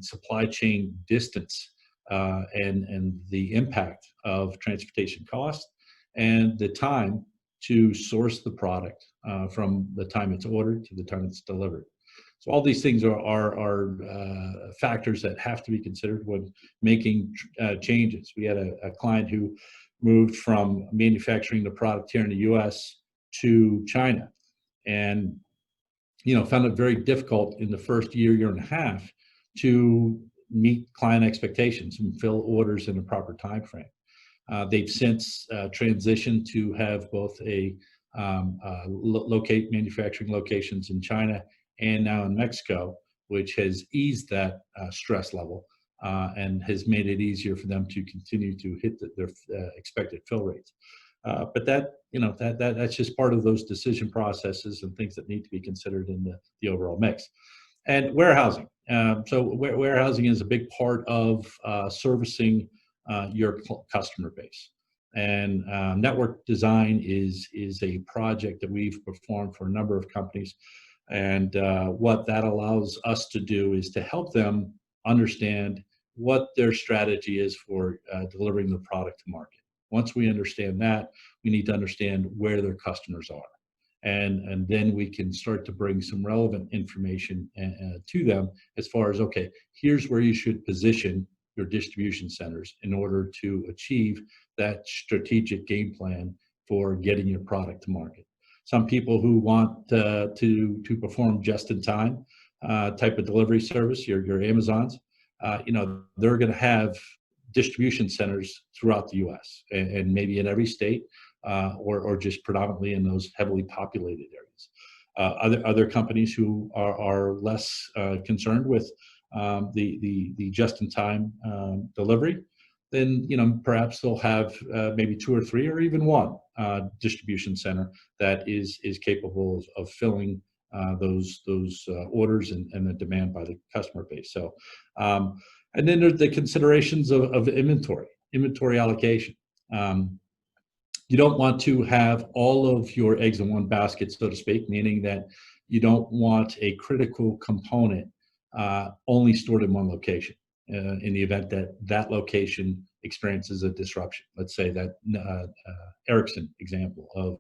supply chain distance and the impact of transportation costs and the time to source the product from the time it's ordered to the time it's delivered. So all these things are factors that have to be considered when making changes. We had a client who moved from manufacturing the product here in the U.S. to China, and found it very difficult in the first year and a half to meet client expectations and fill orders in a proper time frame. They've since transitioned to have both locate manufacturing locations in China and now in Mexico, which has eased that stress level and has made it easier for them to continue to hit their expected fill rates. But that's just part of those decision processes and things that need to be considered in the overall mix. And warehousing. So warehousing is a big part of servicing your customer base. And network design is a project that we've performed for a number of companies. And what that allows us to do is to help them understand what their strategy is for delivering the product to market. Once we understand that, we need to understand where their customers are. And then we can start to bring some relevant information to them as far as, okay, here's where you should position your distribution centers in order to achieve that strategic game plan for getting your product to market. Some people who want to perform just-in-time type of delivery service, your Amazons, they're going to have distribution centers throughout the U.S. and maybe in every state, or just predominantly in those heavily populated areas. Other companies who are less concerned with the just-in-time delivery, then perhaps they'll have maybe 2 or 3 or even 1 distribution center that is capable of filling those orders and the demand by the customer base. So, and then there's the considerations of inventory allocation. You don't want to have all of your eggs in one basket, so to speak, meaning that you don't want a critical component only stored in one location in the event that location experiences a disruption. Let's say that Ericsson example of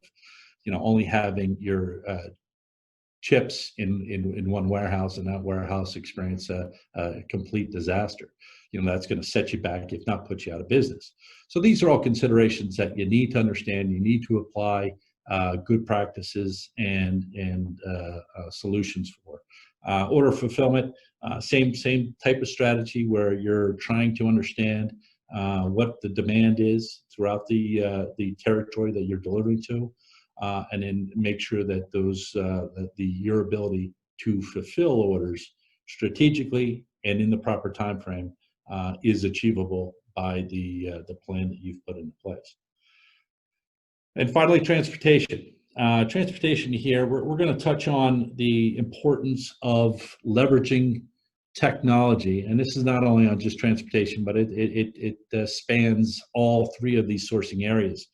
only having your chips in one warehouse, and that warehouse experience a complete disaster. That's going to set you back, if not put you out of business. So these are all considerations that you need to understand. You need to apply good practices and solutions for. Order fulfillment, same type of strategy where you're trying to understand what the demand is throughout the territory that you're delivering to, and then make sure that your ability to fulfill orders strategically and in the proper time frame is achievable by the plan that you've put into place. And finally, transportation. Transportation here, we're going to touch on the importance of leveraging technology, and this is not only on just transportation, but it spans all 3 of these sourcing areas.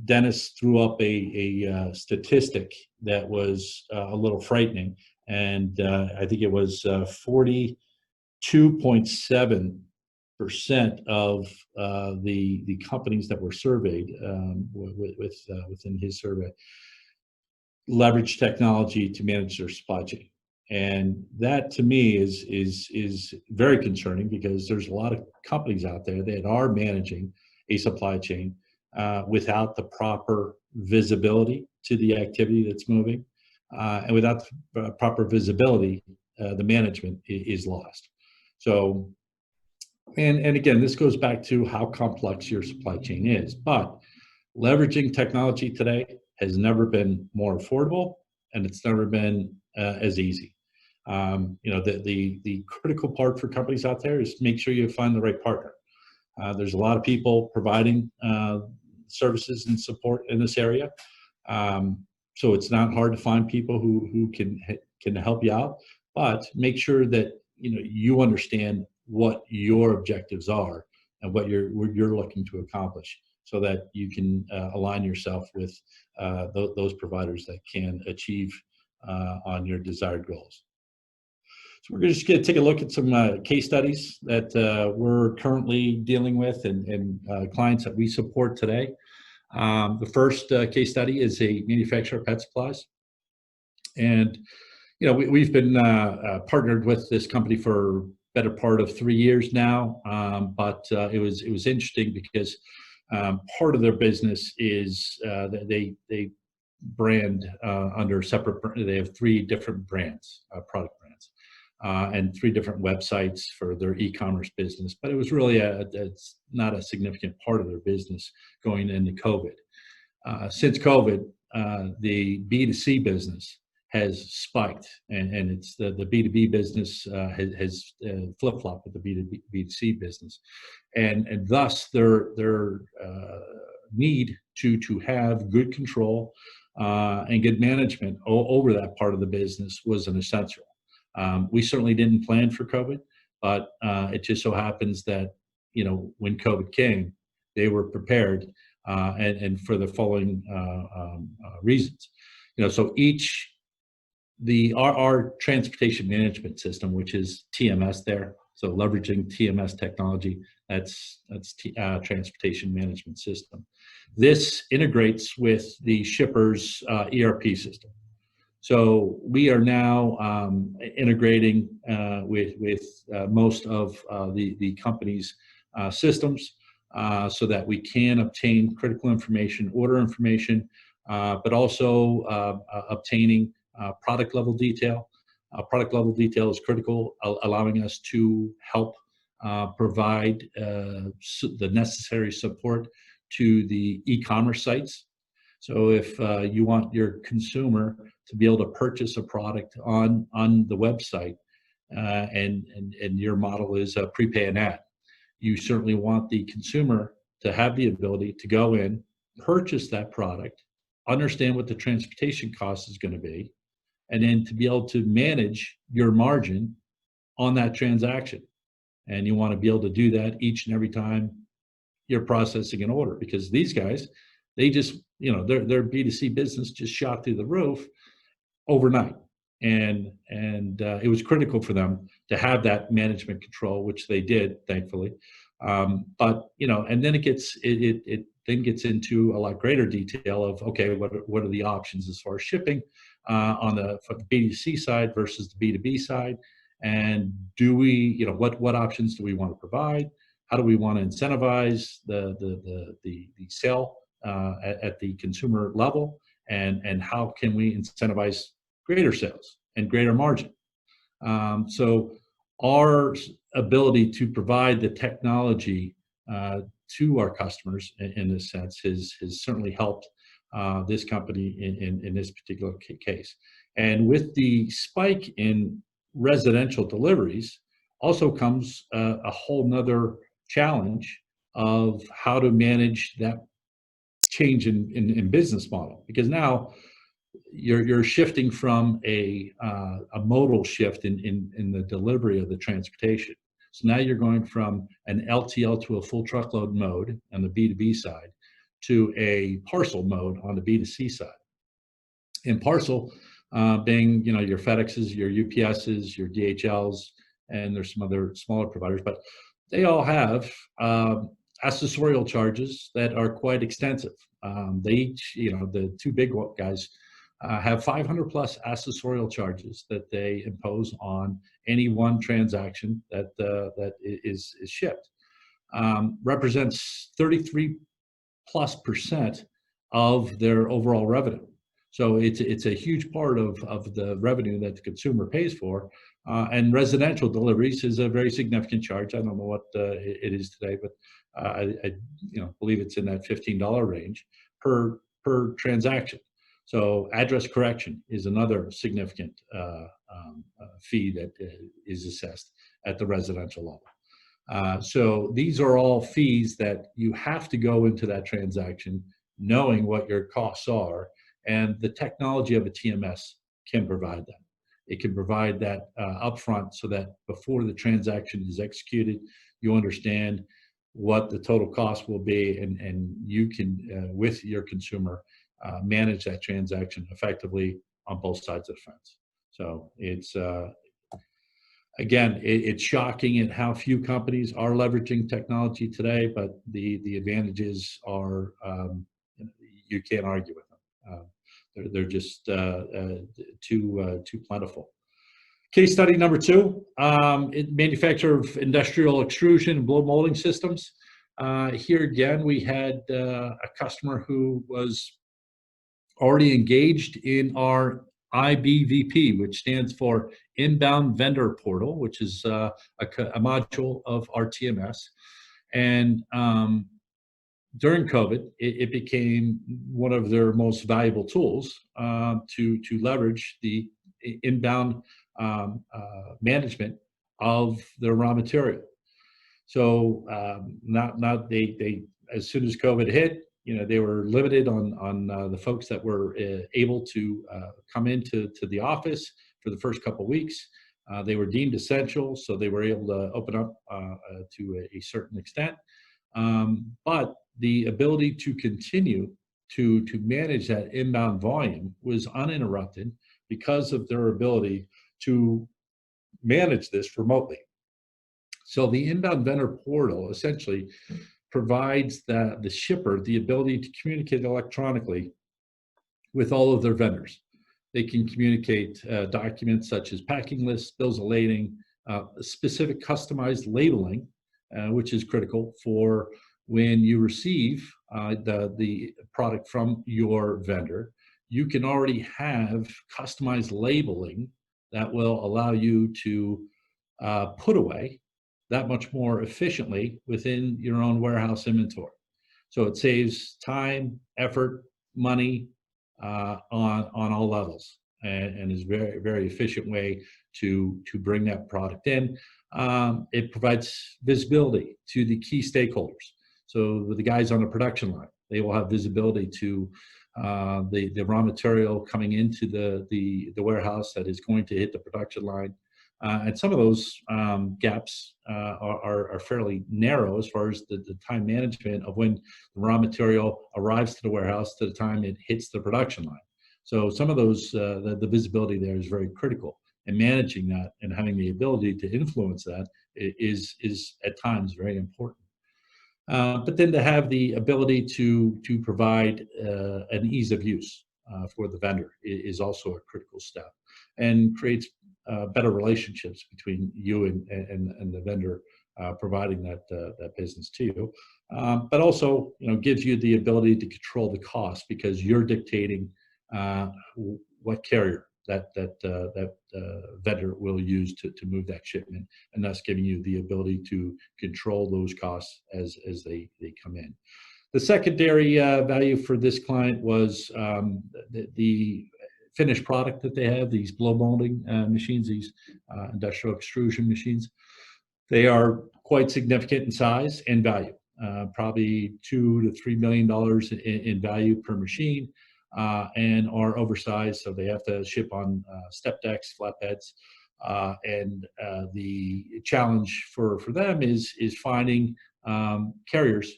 Dennis threw up a statistic that was a little frightening, and I think it was 42.7% of the companies that were surveyed within his survey leverage technology to manage their supply chain. And that to me is very concerning, because there's a lot of companies out there that are managing a supply chain without the proper visibility to the activity that's moving, and without the proper visibility, the management is lost. So, and again, this goes back to how complex your supply chain is, but leveraging technology today has never been more affordable, and it's never been as easy. You know, the critical part for companies out there is make sure you find the right partner. There's a lot of people providing services and support in this area. So it's not hard to find people who can help you out, but make sure that you understand what your objectives are and what you're looking to accomplish, so that you can align yourself with those providers that can achieve on your desired goals. So we're just going to take a look at some case studies that we're currently dealing with and clients that we support today. The first case study is a manufacturer of pet supplies. And we've been partnered with this company for better part of 3 years now, but it was interesting because part of their business is they brand under separate. They have 3 different brands, product brands, and 3 different websites for their e-commerce business. But it was really it's not a significant part of their business going into COVID. Since COVID, the B2C business has spiked, and it's the B2B business has flip-flopped with the B2C business, and thus their need to have good control and good management over that part of the business was an essential. We certainly didn't plan for COVID, but it just so happens that when COVID came, they were prepared, and for the following reasons. So our transportation management system, which is TMS there, so leveraging TMS technology, that's transportation management system. This integrates with the shipper's ERP system. So we are now integrating with most of the company's systems, so that we can obtain critical information, order information, but also obtaining product level detail. Product level detail is critical, allowing us to help provide the necessary support to the e-commerce sites. So if you want your consumer to be able to purchase a product on the website, and your model is prepay an ad, you certainly want the consumer to have the ability to go in, purchase that product, understand what the transportation cost is going to be, and then to be able to manage your margin on that transaction. And you want to be able to do that each and every time you're processing an order, because these guys, they just, their B2C business just shot through the roof overnight. And it was critical for them to have that management control, which they did, thankfully. But and then it gets into a lot greater detail of, okay, what are the options as far as shipping on the B2C side versus the B2B side, and do we, what options do we want to provide? How do we want to incentivize the sale at the consumer level, and how can we incentivize greater sales and greater margin? So our ability to provide the technology to our customers in this sense has certainly helped this company in this particular case. And with the spike in residential deliveries also comes a whole nother challenge of how to manage that change in business model, because now you're shifting from a modal shift in the delivery of the transportation. So now you're going from an LTL to a full truckload mode on the B2B side to a parcel mode on the B2C side. And parcel being, your FedExes, your UPSs, your DHLs, and there's some other smaller providers, but they all have accessorial charges that are quite extensive. They each, the 2 big guys have 500 plus accessorial charges that they impose on any one transaction that is shipped. Represents 33+% of their overall revenue. So it's a huge part of the revenue that the consumer pays for. And residential deliveries is a very significant charge. I don't know what it is today, but I believe it's in that $15 range per transaction. So address correction is another significant fee that is assessed at the residential level. So these are all fees that you have to go into that transaction knowing what your costs are, and the technology of a TMS can provide that. It can provide that upfront so that before the transaction is executed, you understand what the total cost will be, and you can, with your consumer, manage that transaction effectively on both sides of the fence. So it's, again, it's shocking at how few companies are leveraging technology today, but the advantages are, you can't argue with them. They're just too plentiful. Case study number 2, manufacturer of industrial extrusion and blow molding systems. Here again, we had a customer who was already engaged in our IBVP, which stands for Inbound Vendor Portal, which is a module of our TMS. And during COVID, it became one of their most valuable tools to leverage the inbound management of their raw material. So now they as soon as COVID hit, they were limited on the folks that were able to come into the office for the first couple of weeks. They were deemed essential, so they were able to open up to a certain extent. But the ability to continue to manage that inbound volume was uninterrupted because of their ability to manage this remotely. So the Inbound Vendor Portal essentially provides the shipper the ability to communicate electronically with all of their vendors. They can communicate documents such as packing lists, bills of lading, specific customized labeling, which is critical for when you receive the product from your vendor. You can already have customized labeling that will allow you to put away that much more efficiently within your own warehouse inventory. So it saves time, effort, money on all levels, and is very, very efficient way to bring that product in. It provides visibility to the key stakeholders. So the guys on the production line, they will have visibility to the raw material coming into the warehouse that is going to hit the production line. And some of those gaps are fairly narrow as far as the time management of when the raw material arrives to the warehouse to the time it hits the production line. So some of those, the visibility there is very critical, and managing that and having the ability to influence that is at times very important. But then to have the ability to provide an ease of use for the vendor is also a critical step, and creates better relationships between you and the vendor providing that business to you. But also, gives you the ability to control the cost, because you're dictating what carrier that vendor will use to move that shipment, and thus giving you the ability to control those costs as they come in. The secondary value for this client was the finished product that they have, these blow molding machines, these industrial extrusion machines. They are quite significant in size and value, probably $2 to $3 million in value per machine, and are oversized, so they have to ship on step decks, flatbeds, and the challenge for them is finding carriers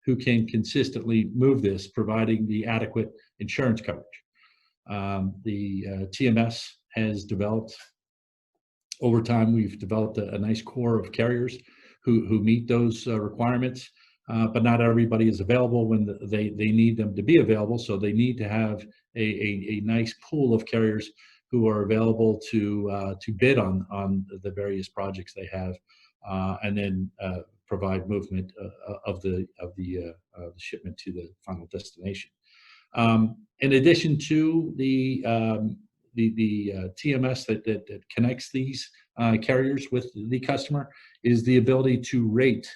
who can consistently move this, providing the adequate insurance coverage. The TMS has developed, over time, we've developed a nice core of carriers who meet those requirements, but not everybody is available when they need them to be available. So they need to have a nice pool of carriers who are available to bid on the various projects they have, and then provide movement of the shipment to the final destination. In addition to the TMS that connects these carriers with the customer, is the ability to rate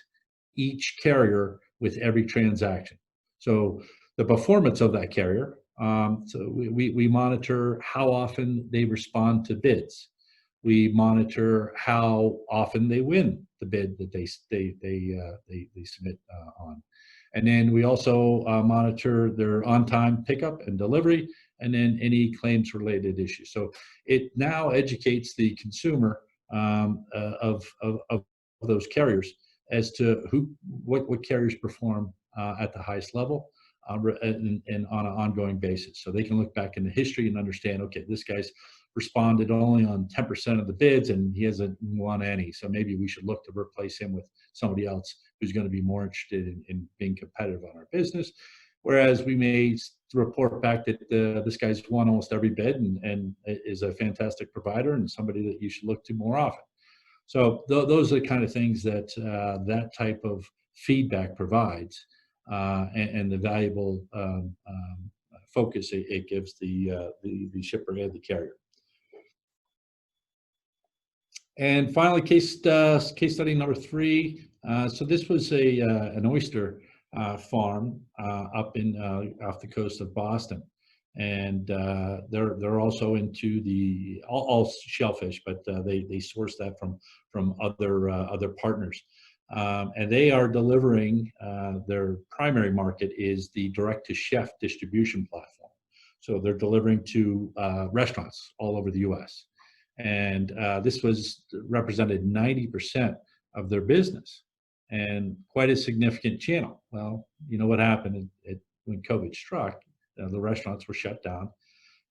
each carrier with every transaction. So the performance of that carrier, so we monitor how often they respond to bids. We monitor how often they win the bid that they submit on. And then we also monitor their on-time pickup and delivery, and then any claims-related issues. So it now educates the consumer of those carriers as to what carriers perform at the highest level and on an ongoing basis. So they can look back in the history and understand, okay, this guy's responded only on 10% of the bids and he hasn't won any. So maybe we should look to replace him with somebody else who's going to be more interested in being competitive on our business. Whereas we may report back that this guy's won almost every bid and is a fantastic provider and somebody that you should look to more often. So those are the kind of things that that type of feedback provides and the valuable focus it gives the shipper and the carrier. And finally, case study number 3. So this was an oyster farm up in off the coast of Boston, and they're also into the all shellfish, but they source that from other partners, and they are delivering. Their primary market is the direct-to-chef distribution platform. So they're delivering to restaurants all over the U.S. And this represented 90% of their business, and quite a significant channel. Well, you know what happened when COVID struck, the restaurants were shut down,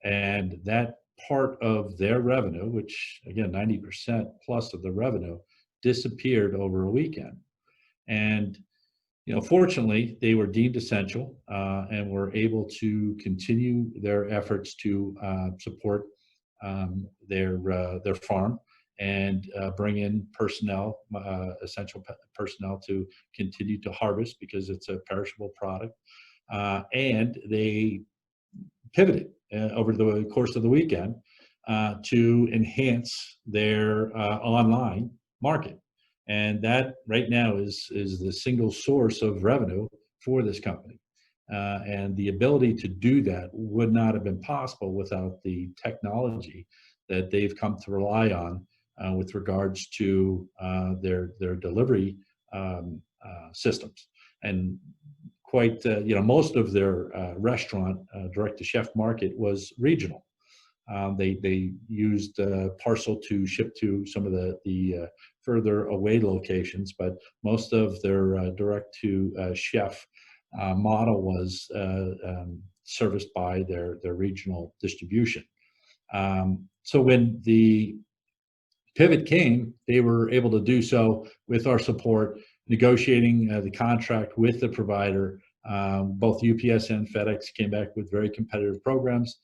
and that part of their revenue, which again, 90% plus of the revenue, disappeared over a weekend. And fortunately, they were deemed essential and were able to continue their efforts to support their farm and bring in personnel, essential personnel, to continue to harvest because it's a perishable product. And they pivoted over the course of the weekend to enhance their online market. And that right now is the single source of revenue for this company. And the ability to do that would not have been possible without the technology that they've come to rely on with regards to their delivery systems. And quite, most of their restaurant direct-to-chef market was regional. They used parcel to ship to some of the further away locations, but most of their direct-to-chef model was serviced by their regional distribution. So when the pivot came, they were able to do so with our support, negotiating the contract with the provider. Both UPS and FedEx came back with very competitive programs,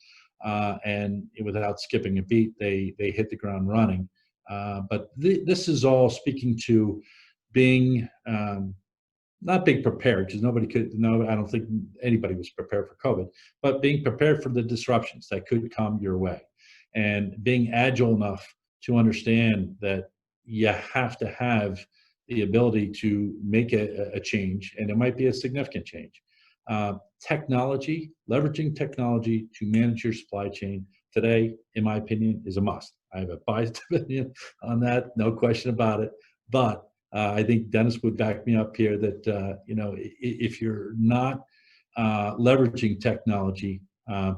and without skipping a beat, they hit the ground running. But this is all speaking to being not being prepared, because I don't think anybody was prepared for COVID, but being prepared for the disruptions that could come your way, and being agile enough to understand that you have to have the ability to make a change, and it might be a significant change. Leveraging technology to manage your supply chain today, in my opinion, is a must. I have a biased opinion on that, no question about it. But I think Dennis would back me up here that if you're not leveraging technology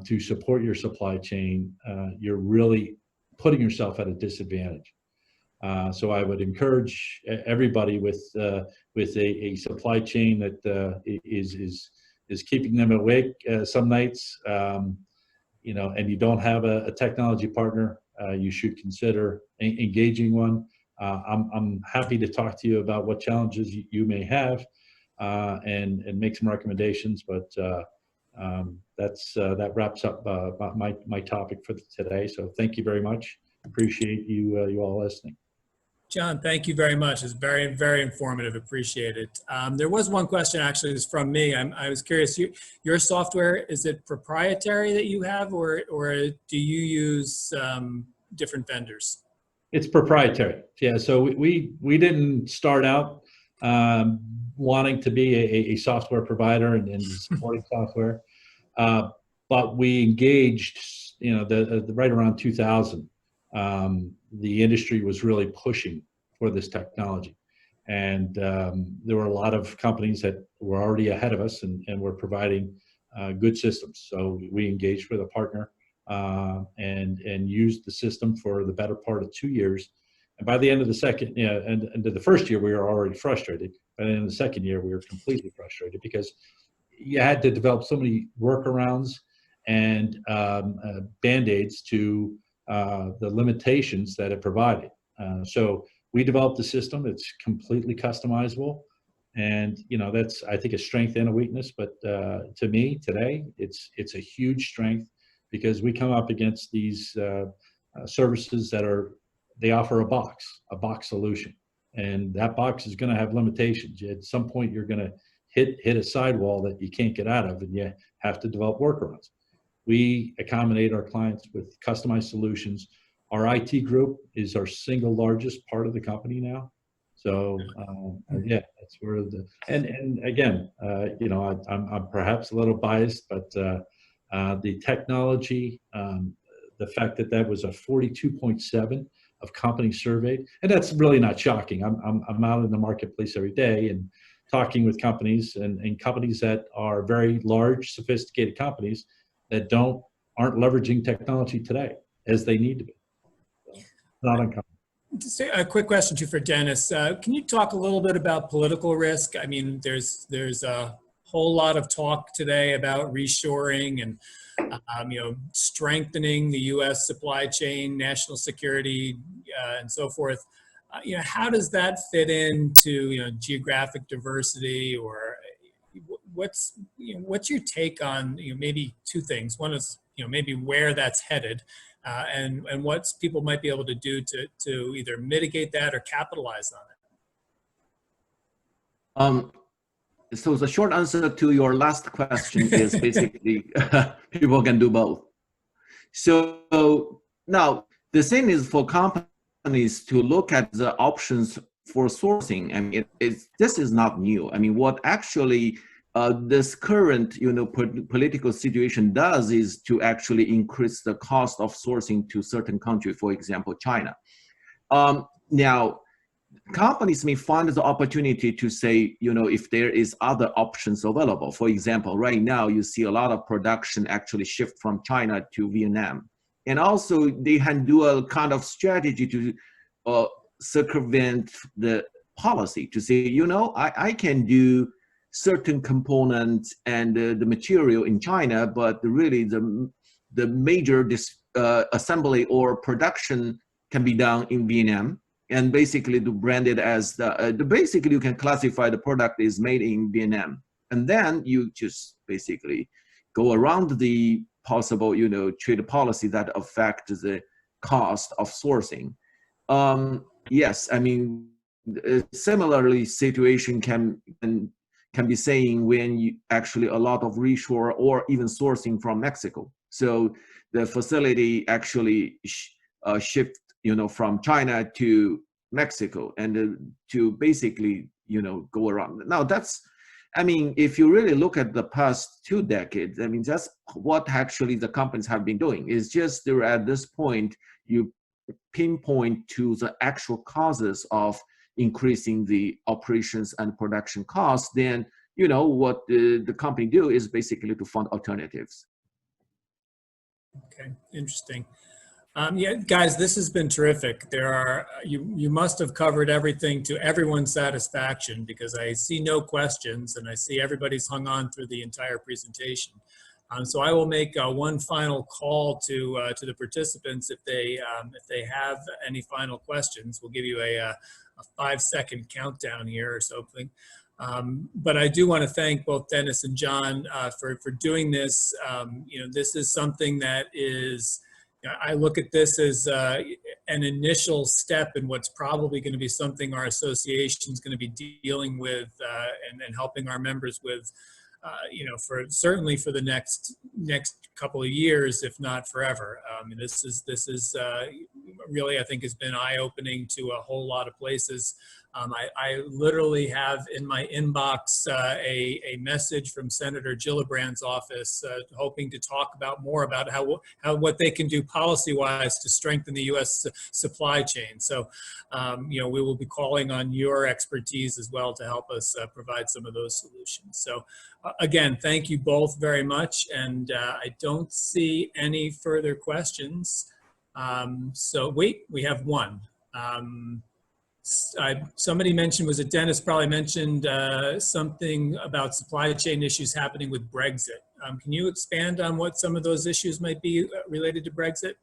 to support your supply chain, you're really putting yourself at a disadvantage. So I would encourage everybody with a supply chain that is keeping them awake some nights, and you don't have a technology partner, you should consider engaging one. I'm happy to talk to you about what challenges you may have and make some recommendations, but that wraps up my topic for today. So thank you very much. Appreciate you all listening. John, thank you very much. It's very, very informative. Appreciate it. There was one question actually, is from me. I was curious, your software, is it proprietary that you have, or do you use different vendors? It's proprietary. Yeah, so we didn't start out wanting to be a software provider and supporting software, but we engaged, right around 2000. the industry was really pushing for this technology. And there were a lot of companies that were already ahead of us and were providing good systems. So we engaged with a partner and used the system for the better part of 2 years. And by the end of the second, and the first year, we were already frustrated. By the end of the second year, we were completely frustrated because you had to develop so many workarounds and band-aids to the limitations that it provided. So we developed the system. It's completely customizable. And, that's, I think, a strength and a weakness. But to me, today, it's a huge strength because we come up against these services that they offer a box solution. And that box is going to have limitations. At some point, you're going to hit a sidewall that you can't get out of, and you have to develop workarounds. We accommodate our clients with customized solutions. Our IT group is our single largest part of the company now. So yeah, that's where and again, I'm perhaps a little biased, but the technology, the fact that was a 42.7 of companies surveyed, and that's really not shocking. I'm out in the marketplace every day and talking with companies and companies that are very large, sophisticated companies that aren't leveraging technology today as they need to be. So, not uncommon. Just a quick question too for Dennis. Can you talk a little bit about political risk? I mean, there's a whole lot of talk today about reshoring and strengthening the U.S. supply chain, national security, and so forth. How does that fit into geographic diversity, or what's your take on maybe two things? One is maybe where that's headed, and what people might be able to do to either mitigate that or capitalize on it. So the short answer to your last question is basically people can do both. So now the thing is for companies to look at the options for sourcing. I mean, this is not new. I mean, what actually this current political situation does is to actually increase the cost of sourcing to certain country, for example, China. Now, companies may find the opportunity to say, if there is other options available. For example, right now you see a lot of production actually shift from China to Vietnam. And also they can do a kind of strategy to circumvent the policy to say, I can do certain components and the material in China, but really the major assembly or production can be done in Vietnam. And basically to brand it as basically you can classify the product is made in Vietnam. And then you just basically go around the possible, trade policy that affect the cost of sourcing. Yes, I mean, similarly situation can be saying when you actually a lot of reshore or even sourcing from Mexico. So the facility actually shift from China to Mexico and to basically, go around. Now I mean, if you really look at the past 2 decades, I mean, that's what actually the companies have been doing. Is just they're at this point, you pinpoint to the actual causes of increasing the operations and production costs, then, what the company do is basically to find alternatives. Okay, interesting. Yeah, guys, this has been terrific. You must have covered everything to everyone's satisfaction, because I see no questions and I see everybody's hung on through the entire presentation. So I will make one final call to the participants if they have any final questions. We'll give you a 5-second countdown here or something. But I do want to thank both Dennis and John for doing this. This is something that is, I look at this as an initial step in what's probably going to be something our association is going to be dealing with and helping our members with, certainly for the next couple of years, if not forever. This is really, I think, has been eye-opening to a whole lot of places I literally have in my inbox a message from Senator Gillibrand's office hoping to talk about more about what they can do policy-wise to strengthen the U.S. supply chain. So, you know, we will be calling on your expertise as well to help us provide some of those solutions. So, again, thank you both very much, and I don't see any further questions. So wait, we have one. Somebody mentioned, was it Dennis probably mentioned something about supply chain issues happening with Brexit. Can you expand on what some of those issues might be related to Brexit?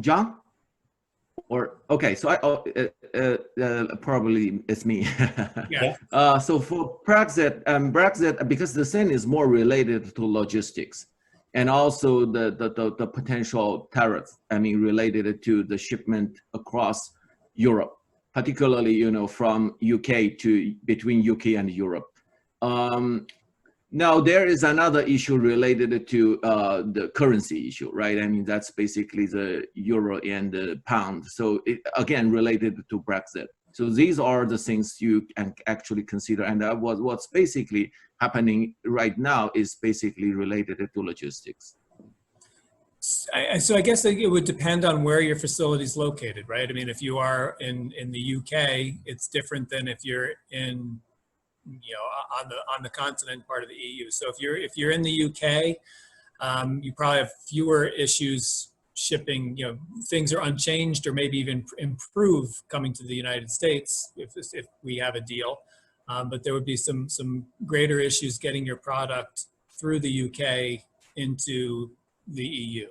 John? Or, okay, so probably it's me. Yeah. So for Brexit, because the thing is more related to logistics, and also the potential tariffs, I mean, related to the shipment across Europe, particularly, you know, from UK to between UK and Europe. Now there is another issue related to the currency issue, right? I mean, that's basically the euro and the pound. So it, again, related to Brexit. So these are the things you can actually consider. And what's basically happening right now is basically related to logistics. So I guess it would depend on where your facility is located, right? I mean, if you are in the UK, it's different than if you're in, you know, on the continent part of the EU. So if you're in the UK, you probably have fewer issues shipping, you know, things are unchanged or maybe even improve coming to the United States if we have a deal. But there would be some greater issues getting your product through the UK into the EU.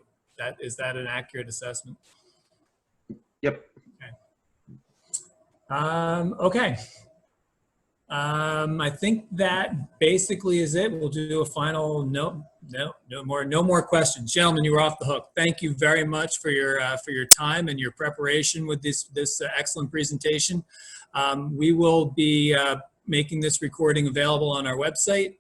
Is that an accurate assessment? Yep. Okay. Okay. I think that basically is it. We'll do a final no more questions. Gentlemen, you were off the hook. Thank you very much for your time and your preparation with this excellent presentation. We will be making this recording available on our website,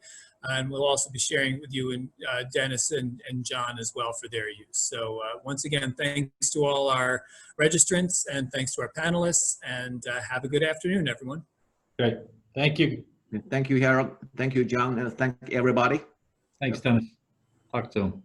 and we'll also be sharing with you and Dennis and John as well for their use. So once again, thanks to all our registrants and thanks to our panelists, and have a good afternoon, everyone. Great. Thank you. Thank you, Harold. Thank you, John, and thank everybody. Thanks, Dennis. Talk to him.